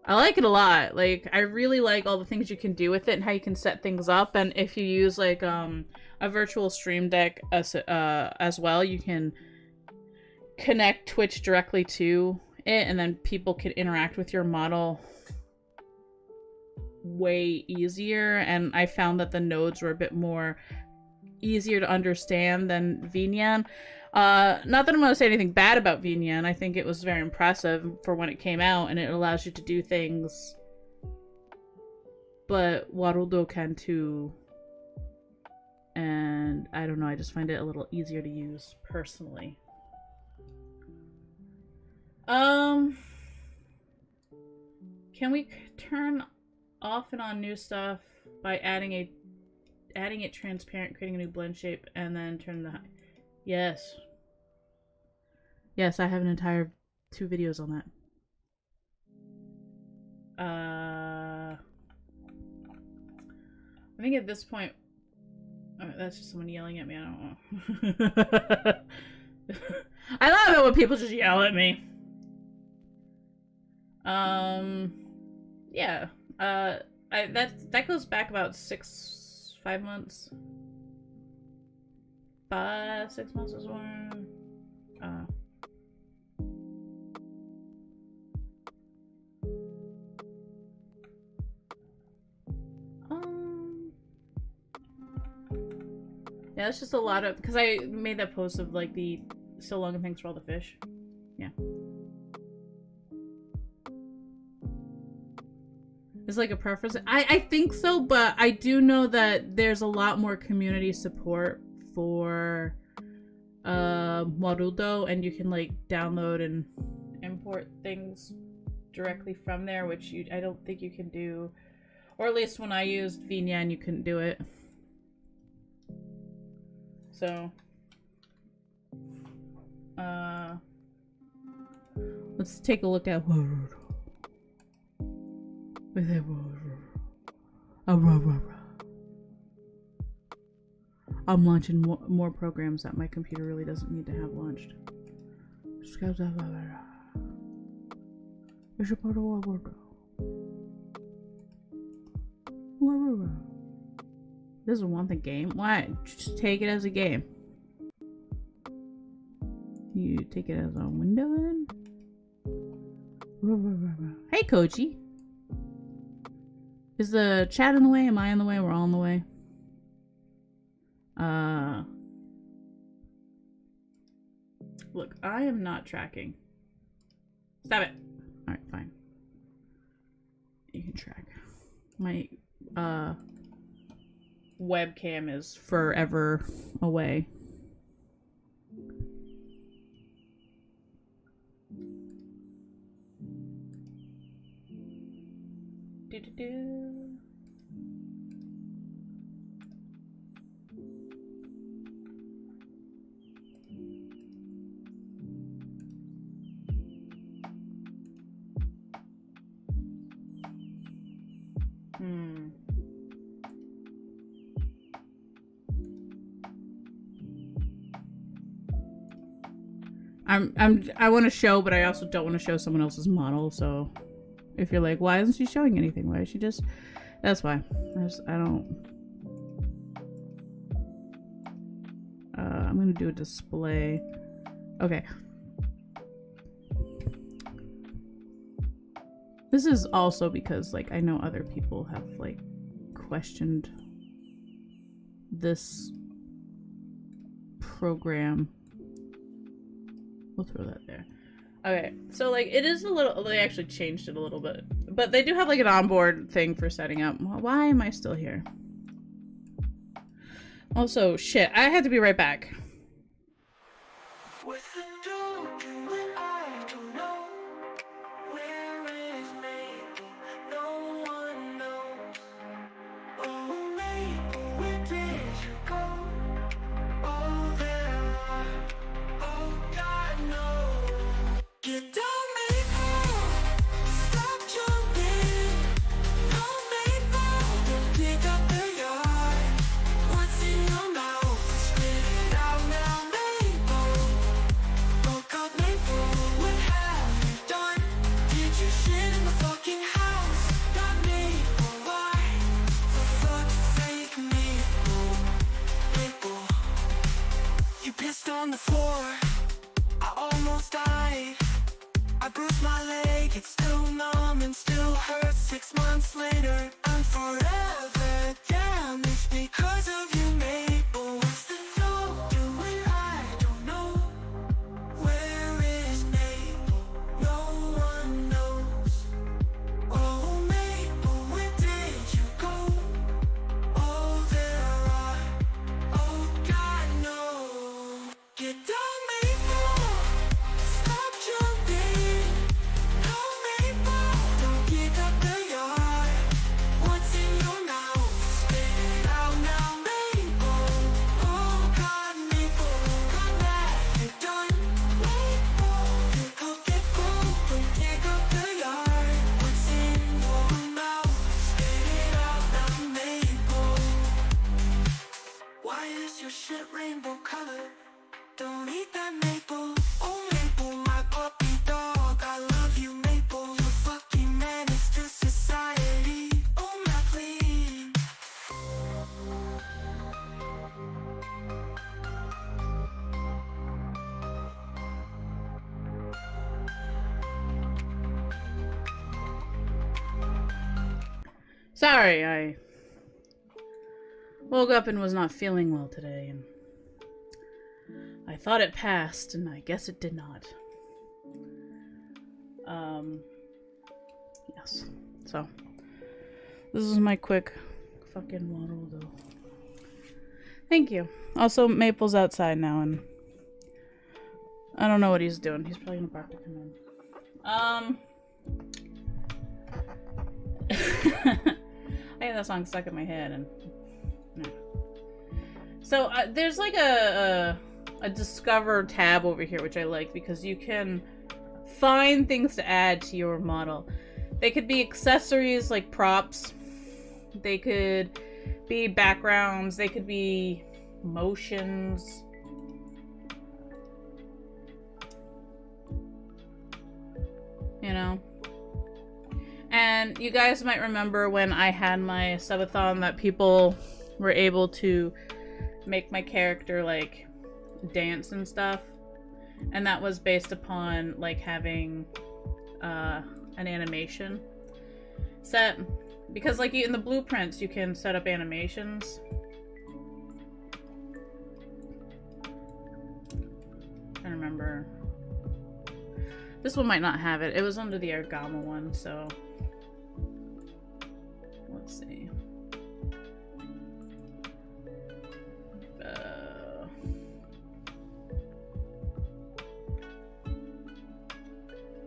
I like it a lot. Like, I really like all the things you can do with it and how you can set things up, and if you use, like, a virtual stream deck as well, you can connect Twitch directly to it, and then people can interact with your model way easier. And I found that the nodes were a bit more easier to understand than VNyan. Not that I'm going to say anything bad about VNyan. I think it was very impressive for when it came out, and it allows you to do things. But Warudo can too. And I don't know, I just find it a little easier to use personally. Can we turn off and on new stuff by adding it transparent, creating a new blend shape, and then turn the... Yes. Yes, I have an entire 2 videos on that. I think at this point... Oh, that's just someone yelling at me, I don't know. I love it when people just yell at me. Yeah. That goes back about 5 months. 6 months is one. Yeah, it's just a lot of, because I made that post of like the so long and thanks for all the fish. Yeah. It's like a preference. I think so, but I do know that there's a lot more community support for Warudo, and you can like download and import things directly from there, which I don't think you can do, or at least when I used VNyan you couldn't do it. So let's take a look at Warudo. I'm launching more programs that my computer really doesn't need to have launched. Doesn't want the game? Why? Just take it as a game. You take it as a window then? Hey, Koji. Is the chat in the way? Am I in the way? We're all in the way. Look, I am not tracking. Stop it. Alright, fine. You can track. My, webcam is forever away. Do-do-do. I want to show, but I also don't want to show someone else's model, so if you're like, why isn't she showing anything? Why is she just... That's why. I don't... I'm gonna do a display. Okay. This is also because, like, I know other people have, like, questioned this program. We'll throw that there. Okay, so, like, it is a little... They actually changed it a little bit. But they do have, like, an onboard thing for setting up. Why am I still here? Also, shit, I have to be right back. On the floor, I almost died. I bruised my leg, it's still numb and still hurts 6 months later. I'm forever damaged because of you, Maple. What's the dope doing? I don't know. Where is Maple? No one knows. Oh, Maple, where did you go? Oh, there are. Oh, God, no. Get down, Maple. Stop jumping. No, Maple. Don't get up the yard. What's in your mouth? Spit it out now, Maple. Oh, God, Maple. Come back. You're done. Maple. Pick up, get going. Dig up the yard. What's in your mouth? Spit it out now, Maple. Why is your shit rainbow color? Don't eat that, Maple. Oh, Maple, my puppy dog. I love you, Maple. You're fucking menace to society. Oh, my queen. Sorry, I woke up and was not feeling well today, and I thought it passed, and I guess it did not. Yes. So, this is my quick fucking model, though. Thank you. Also, Maple's outside now, and I don't know what he's doing. He's probably gonna bark to come in. I had that song stuck in my head, and yeah. So there's like a discover tab over here, which I like because you can find things to add to your model. They could be accessories like props. They could be backgrounds. They could be motions. You know? And you guys might remember when I had my subathon that people were able to make my character like dance and stuff. And that was based upon like having an animation set. Because like in the blueprints you can set up animations. I remember. This one might not have it. It was under the Argama one, so let's see.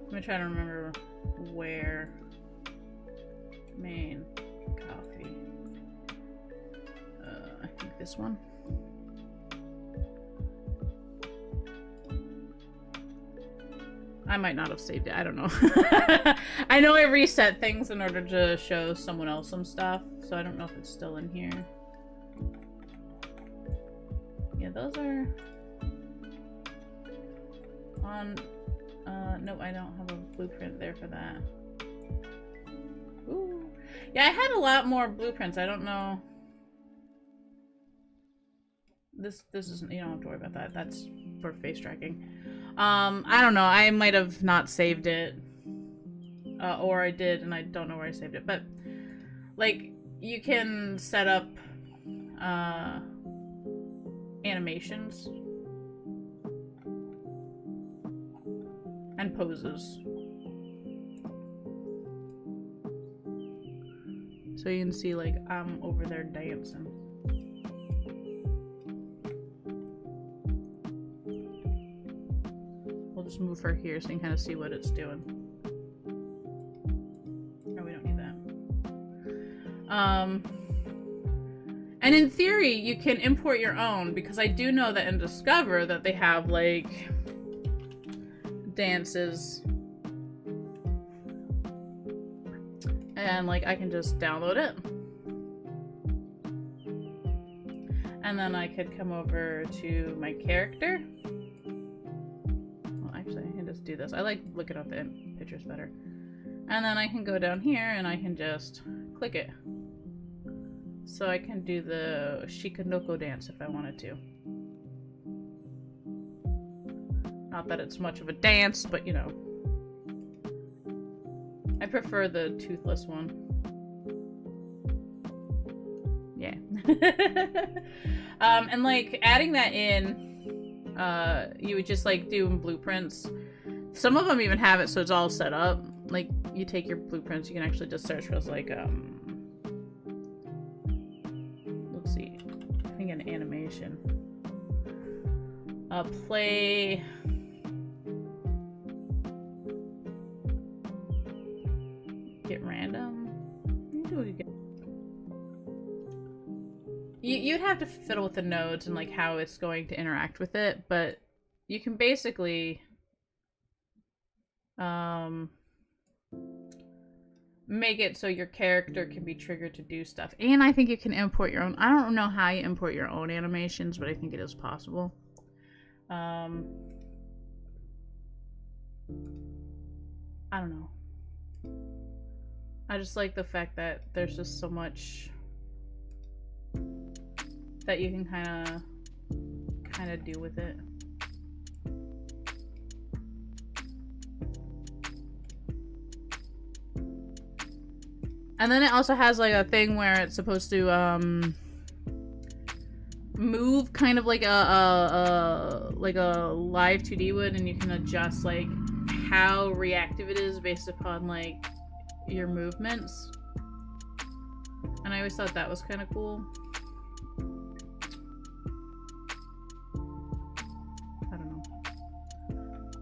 Let me try to remember where. Main coffee. I think this one. I might not have saved it. I don't know. I know I reset things in order to show someone else some stuff, so I don't know if it's still in here. Yeah, those are on. No, I don't have a blueprint there for that. Ooh. Yeah, I had a lot more blueprints. I don't know. This isn't, you don't have to worry about that. That's for face tracking. I don't know. I might have not saved it. Or I did and I don't know where I saved it. But like you can set up animations and poses. So you can see like I'm over there dancing. We'll just move her here so you can kind of see what it's doing. Oh, we don't need that. And in theory, you can import your own, because I do know that in Discover that they have like dances. And like I can just download it. And then I could come over to my character. Well, actually I can just do this. I like looking at the pictures better. And then I can go down here and I can just click it. So I can do the Shikanoko dance if I wanted to. Not that it's much of a dance, but you know. I prefer the toothless one. Yeah. And like adding that in, you would just like do blueprints. Some of them even have it so it's all set up. Like you take your blueprints, you can actually just search for like let's see, I think an animation. Play. Get random. You'd have to fiddle with the nodes and like how it's going to interact with it, but you can basically make it so your character can be triggered to do stuff. And I think you can import your own. I don't know how you import your own animations, but I think it is possible. I don't know. I just like the fact that there's just so much that you can kind of do with it. And then it also has like a thing where it's supposed to move kind of like a live 2D would, and you can adjust like how reactive it is based upon like your movements. And I always thought that was kind of cool. I don't know.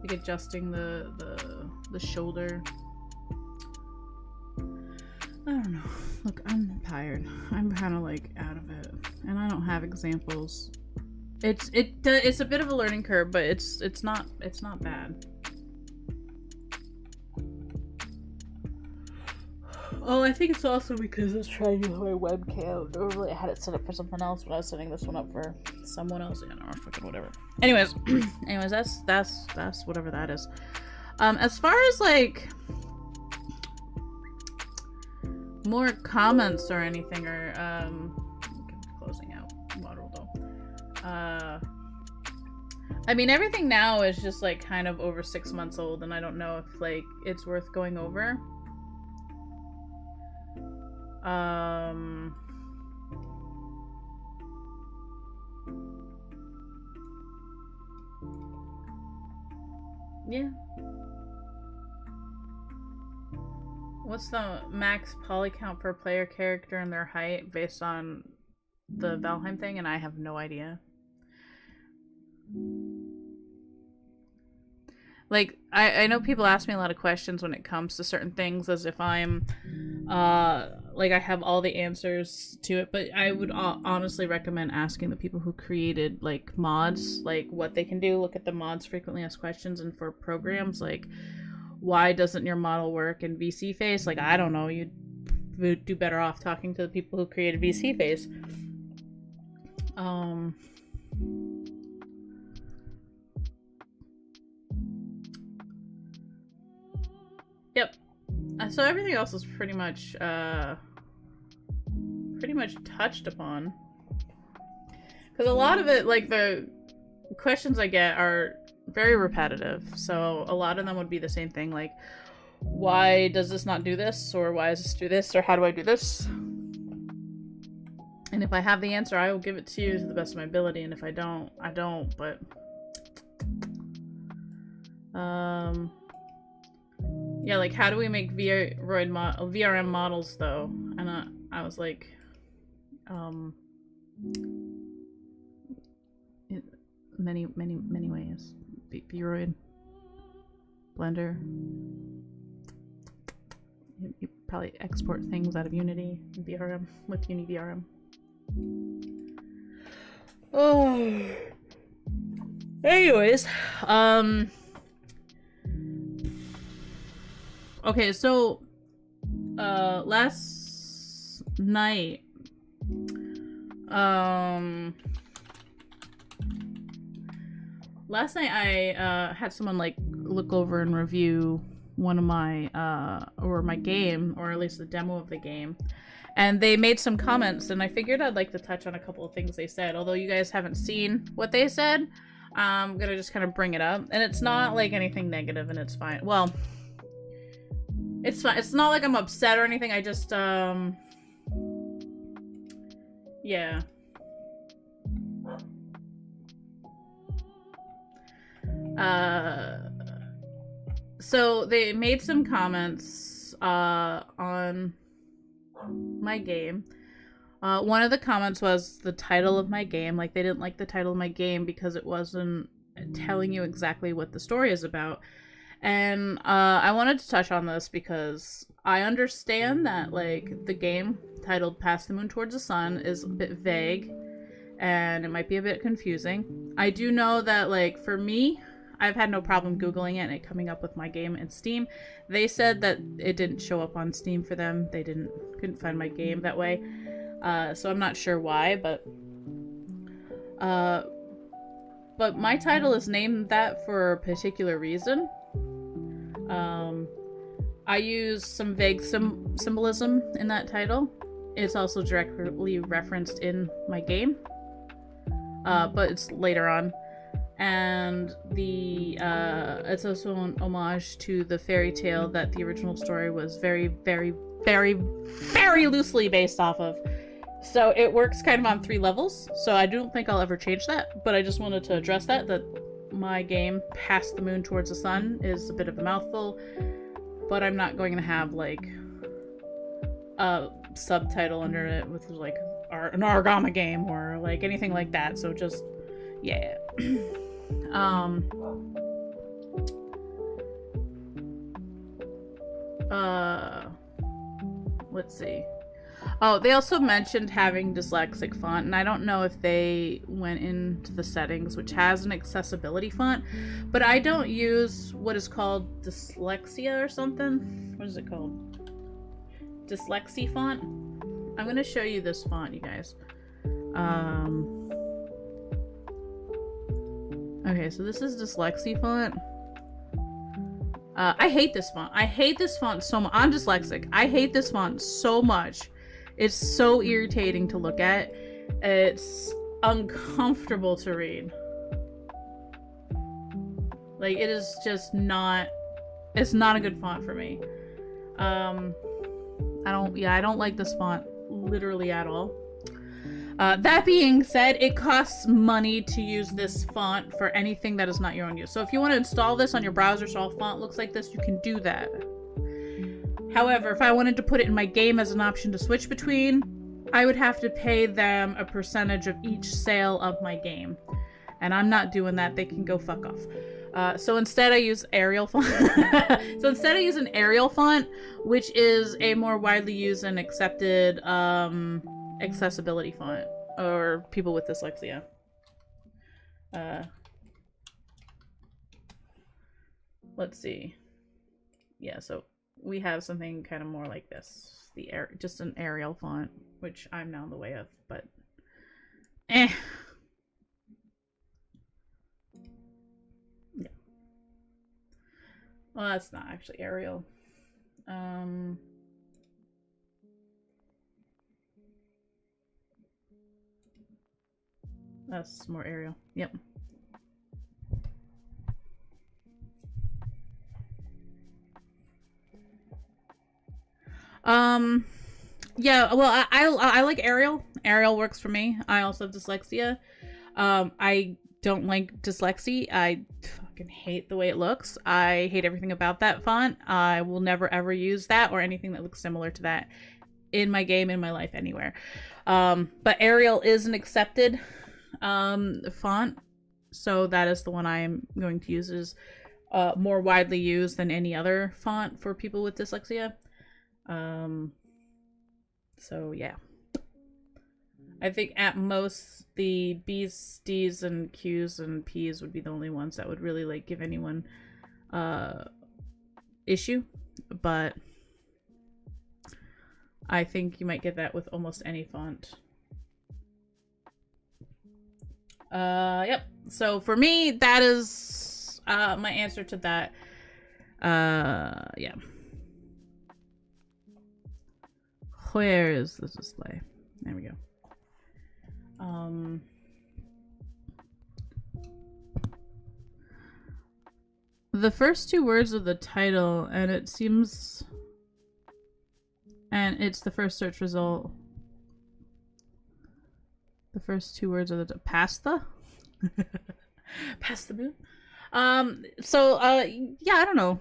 Like adjusting the shoulder. I don't know. Look, I'm tired. I'm kind of like out of it, and I don't have examples. It's a bit of a learning curve, but it's not bad. Oh, I think it's also because I was trying to use my webcam. Normally I had it set up for something else, but I was setting this one up for someone else. Yeah, or fucking whatever. Anyways, that's whatever that is. As far as like more comments or anything, or closing out model though. I mean, everything now is just like kind of over 6 months old, and I don't know if like it's worth going over. Yeah. What's the max poly count per player character and their height based on the Valheim thing? And I have no idea. Like, I know people ask me a lot of questions when it comes to certain things as if I'm, like I have all the answers to it, but I would honestly recommend asking the people who created, like, mods, like, what they can do. Look at the mods frequently asked questions, and for programs, like, why doesn't your model work in VC Face? Like, I don't know, you'd do better off talking to the people who created VC Face. Yep. So everything else is pretty much touched upon. Because a lot of it, like, the questions I get are very repetitive. So a lot of them would be the same thing, like, why does this not do this? Or why does this do this? Or how do I do this? And if I have the answer, I will give it to you to the best of my ability. And if I don't, I don't. But yeah, like, how do we make VRM models, though? And I was like, many ways. Vroid, Blender. You probably export things out of Unity, VRM, with UniVRM. Oh. Anyways, okay, so last night I had someone like look over and review one of my or my game, or at least the demo of the game, and they made some comments, and I figured I'd like to touch on a couple of things they said. Although you guys haven't seen what they said, I'm gonna just kind of bring it up, and it's not like anything negative, and it's fine. Well, It's fine. It's not like I'm upset or anything. I just, yeah. So they made some comments, on my game. One of the comments was the title of my game. Like, they didn't like the title of my game because it wasn't telling you exactly what the story is about. And I wanted to touch on this because I understand that, like, the game titled Past the Moon Towards the Sun is a bit vague and it might be a bit confusing. I do know that, like, for me, I've had no problem Googling it and it coming up with my game in Steam. They said that it didn't show up on Steam for them. They couldn't find my game that way. So I'm not sure why, but my title is named that for a particular reason. I use some vague symbolism in that title. It's also directly referenced in my game, but it's later on. And it's also an homage to the fairy tale that the original story was very, very, very, very loosely based off of. So it works kind of on 3 levels, so I don't think I'll ever change that, but I just wanted to address that my game, Past the Moon Towards the Sun, is a bit of a mouthful, but I'm not going to have, like, a subtitle under it with, like, an Argama game or, like, anything like that, so just, yeah. Let's see. Oh, they also mentioned having dyslexic font, and I don't know if they went into the settings, which has an accessibility font, but I don't use what is called dyslexia or something. What is it called? Dyslexia font? I'm gonna show you this font, you guys. Okay, so this is dyslexia font. I hate this font. I hate this font so much. I'm dyslexic. I hate this font so much. It's so irritating to look at. It's uncomfortable to read. Like, it is just not... It's not a good font for me. I don't like this font literally at all. That being said, it costs money to use this font for anything that is not your own use. So if you want to install this on your browser so all font looks like this, you can do that. However, if I wanted to put it in my game as an option to switch between, I would have to pay them a percentage of each sale of my game. And I'm not doing that. They can go fuck off. So instead I use Arial font. So instead I use an Arial font, which is a more widely used and accepted accessibility font, or people with dyslexia. Let's see. Yeah, so we have something kind of more like this. Just an Arial font, which I'm now in the way of, but yeah. Well, that's not actually Arial. That's more Arial. Yep. Yeah, well, I like Arial. Arial works for me. I also have dyslexia. I don't like dyslexia. I fucking hate the way it looks. I hate everything about that font. I will never ever use that or anything that looks similar to that in my game, in my life, anywhere. But Arial is an accepted font, so that is the one I am going to use. It is more widely used than any other font for people with dyslexia. So yeah, I think at most the B's, D's, and Q's and P's would be the only ones that would really like give anyone issue, but I think you might get that with almost any font. Yep. So for me, that is my answer to that. Yeah. Where is the display? There we go. The first 2 words of the title, and it seems and it's the first search result. The first two words are the pasta. Pasta moon. Yeah, I don't know.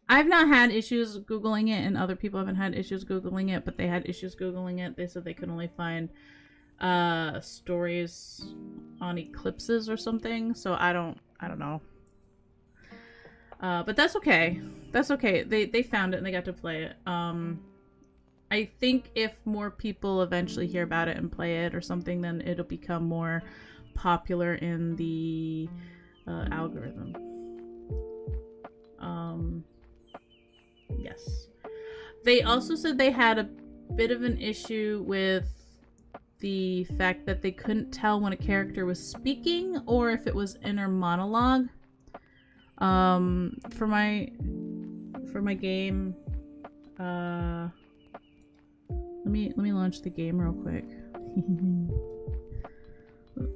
I've not had issues Googling it, and other people haven't had issues Googling it, but they had issues Googling it. They said they could only find stories on eclipses or something, so I don't know. But that's okay. That's okay. They found it and they got to play it. I think if more people eventually hear about it and play it or something, then it'll become more popular in the algorithm. Yes. They also said they had a bit of an issue with the fact that they couldn't tell when a character was speaking or if it was inner monologue. For my game, let me launch the game real quick.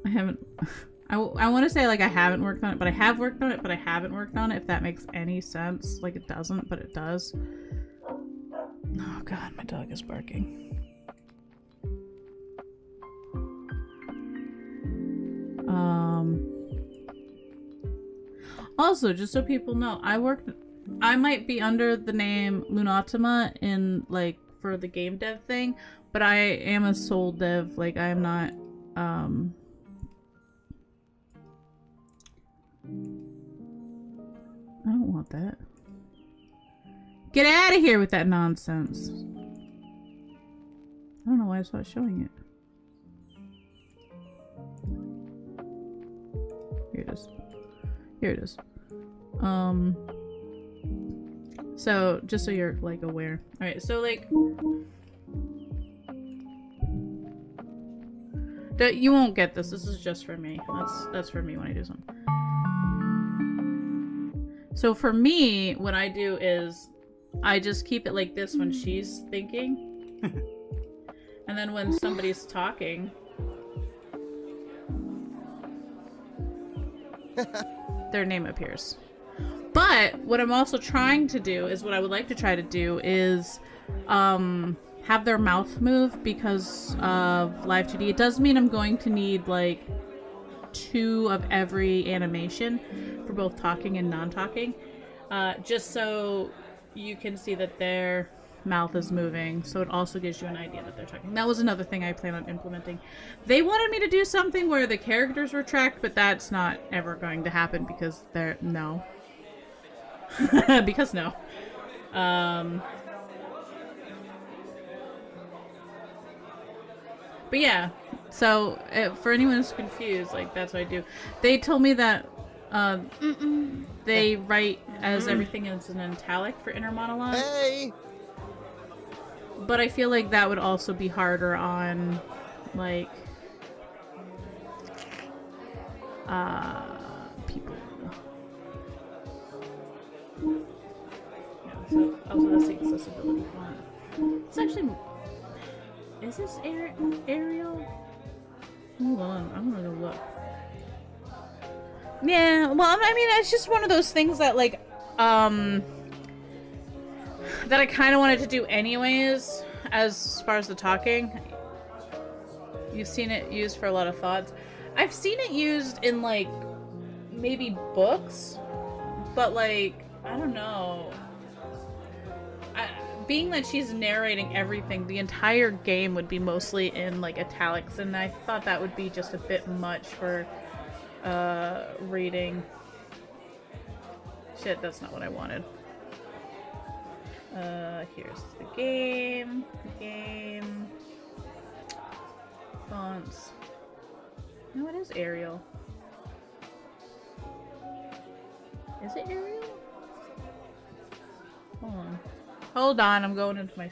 I haven't. I want to say like I haven't worked on it, but I have worked on it, but I haven't worked on it. If that makes any sense, like it doesn't, but it does. Oh God, my dog is barking. Also, just so people know, I might be under the name Lunatima in like for the game dev thing, but I am a sole dev. Like I am not. I don't want that. Get out of here with that nonsense. I don't know why it's not showing it. Here it is. Here it is. So just so you're like aware. Alright, so like you won't get this. This is just for me. That's for me when I do something. So for me, what I do is I just keep it like this when she's thinking. And then when somebody's talking, their name appears. But what I'm also trying to do is what I would like to try to do is have their mouth move because of Live 2D. It does mean I'm going to need like 2 of every animation for both talking and non-talking, just so you can see that their mouth is moving, so it also gives you an idea that they're talking. That was another thing I plan on implementing. They wanted me to do something where the characters were tracked, but that's not ever going to happen because they're no. Because no. But yeah, so for anyone who's confused, like that's what I do. They told me that they write as everything is an italic for inner monologue. Hey! But I feel like that would also be harder on, like, people. Yeah, so also that's the accessibility font. It's actually, is this Arial? Hold on, I'm gonna go look. Yeah, well, I mean, it's just one of those things that, like, that I kind of wanted to do anyways, as far as the talking. You've seen it used for a lot of thoughts. I've seen it used in, like, maybe books, but, like, I don't know. Being that she's narrating everything, the entire game would be mostly in, like, italics, and I thought that would be just a bit much for reading. Shit, that's not what I wanted. Here's the game. Fonts. No, it is Arial. Is it Arial? Hold on, I'm going into my...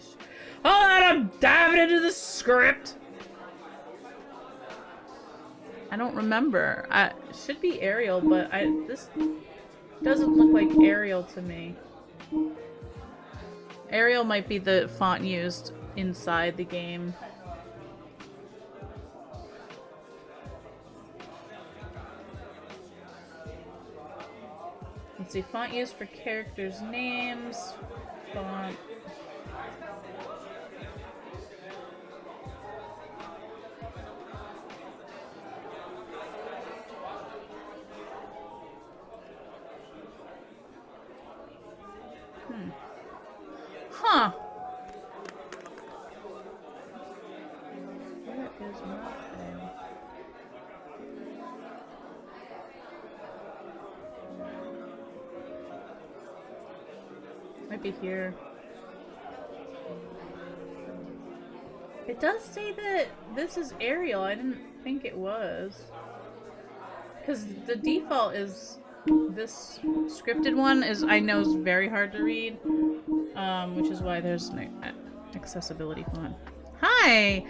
Hold on, I'm diving into the script! I don't remember. It should be Arial, but this doesn't look like Arial to me. Arial might be the font used inside the game. Let's see, font used for characters' names, font. Might be here. It does say that this is Arial. I didn't think it was. Because the default is... This scripted one is, I know, is very hard to read. Which is why there's an accessibility font. Hi!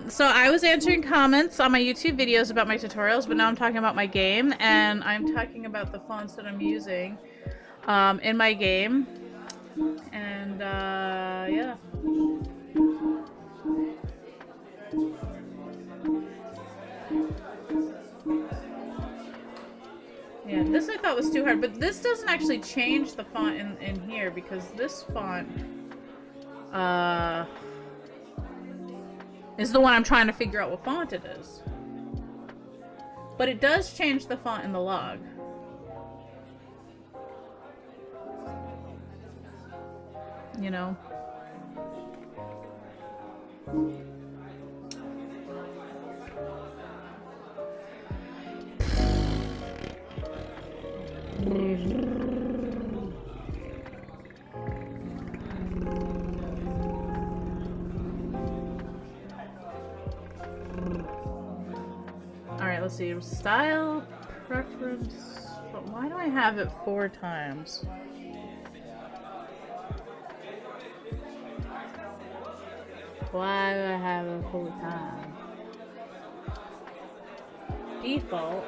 So I was answering comments on my YouTube videos about my tutorials, but now I'm talking about my game, and I'm talking about the fonts that I'm using in my game. And, yeah. Yeah, this I thought was too hard, but this doesn't actually change the font in here, because this font, is the one I'm trying to figure out what font it is. But it does change the font in the log. You know? Alright, let's see. Style, preference. But why do I have it 4 times? Why do I have it 4 times? Default.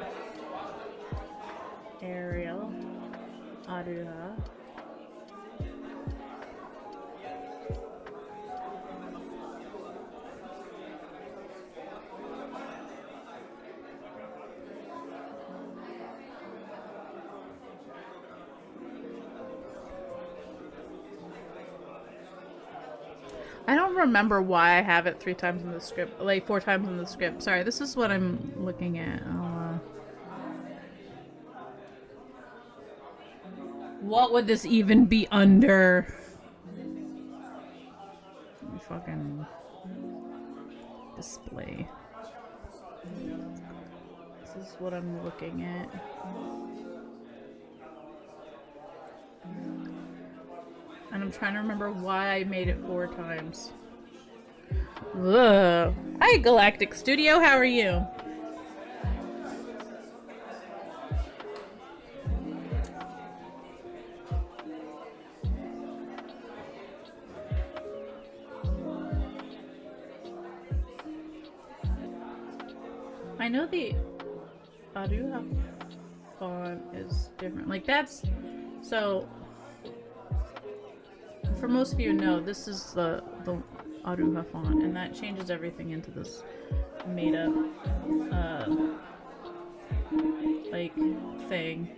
Arial. Aruha. I don't remember why I have it 3 times in the script, like 4 times in the script. Sorry, this is what I'm looking at. What would this even be under? Fucking display. This is what I'm looking at. And I'm trying to remember why I made it 4 times. Ugh. Hi, Galactic Studio. How are you? I know the Aruha font is different. Like that's so. For most of you know, this is the Aruha font, and that changes everything into this made up like thing.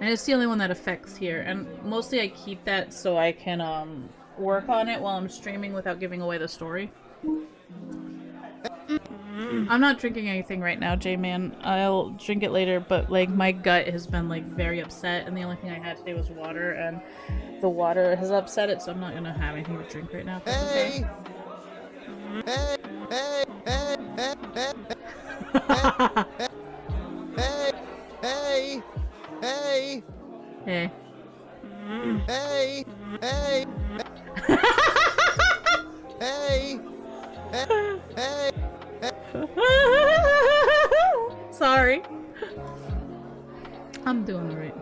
And it's the only one that affects here. And mostly I keep that so I can work on it while I'm streaming without giving away the story. I'm not drinking anything right now, J-Man. I'll drink it later, but like my gut has been like very upset, and the only thing I had today was water, and the water has upset it, so I'm not gonna have anything to drink right now. Hey! Hey! Hey! Hey! Hey! Hey! Hey. Hey! Hey! Hey! Hey! Sorry. I'm doing alright.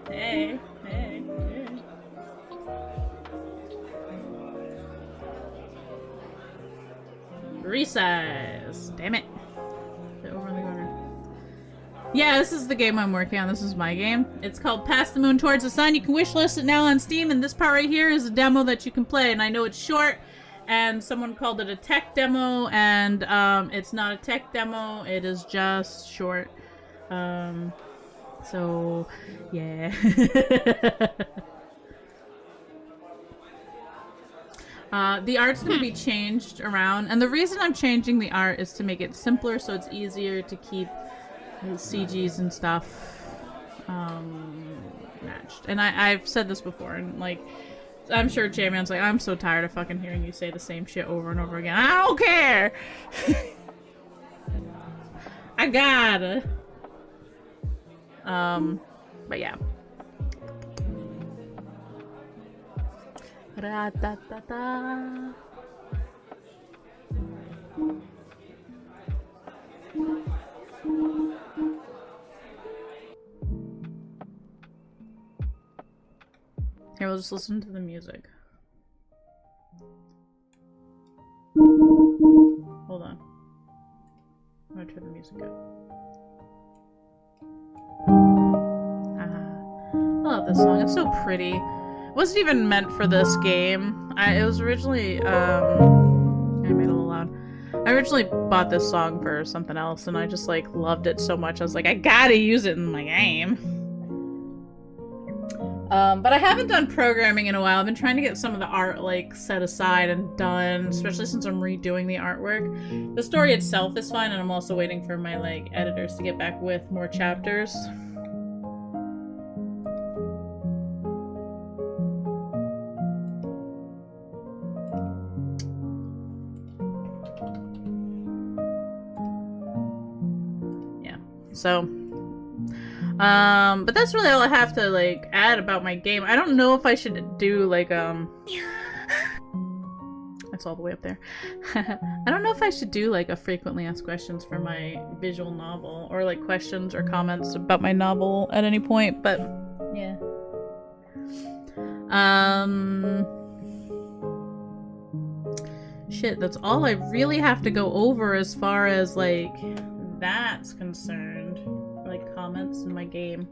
Hey, hey, hey. Resize. Damn it. Get over in the corner. Yeah, this is the game I'm working on. This is my game. It's called Pass the Moon Towards the Sun. You can wishlist it now on Steam, and this part right here is a demo that you can play. And I know it's short, and someone called it a tech demo, and it's not a tech demo. It is just short. So, yeah. The art's going to be changed around, and the reason I'm changing the art is to make it simpler so it's easier to keep the CGs and stuff matched. And I've said this before, and like, I'm sure J-Man's like, I'm so tired of fucking hearing you say the same shit over and over again. I don't care! I gotta. But yeah. Ra-ta-ta-ta. Here, we'll just listen to the music. Hold on. I'm gonna turn the music up. I love this song. It's so pretty. It wasn't even meant for this game. It was originally, I made it a little loud. I originally bought this song for something else, and I just, like, loved it so much. I was like, I gotta use it in my game. But I haven't done programming in a while. I've been trying to get some of the art, like, set aside and done, especially since I'm redoing the artwork. The story itself is fine, and I'm also waiting for my, like, editors to get back with more chapters. Yeah, so... but that's really all I have to, like, add about my game. I don't know if I should do, like, that's all the way up there. I don't know if I should do, like, a frequently asked questions for my visual novel, or, like, questions or comments about my novel at any point, but, yeah. Shit, that's all I really have to go over as far as, like, that's concerned. Like, comments in my game.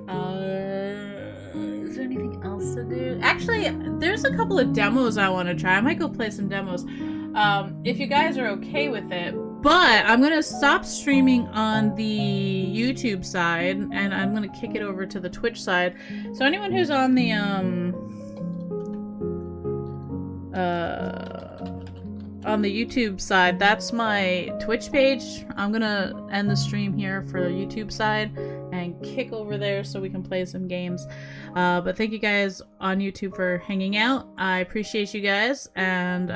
Is there anything else to do? Actually, there's a couple of demos I want to try. I might go play some demos. If you guys are okay with it. But I'm gonna stop streaming on the YouTube side, and I'm gonna kick it over to the Twitch side. So anyone who's on the YouTube side, that's my Twitch page. I'm gonna end the stream here for the YouTube side and kick over there so we can play some games. But thank you guys on YouTube for hanging out. I appreciate you guys, and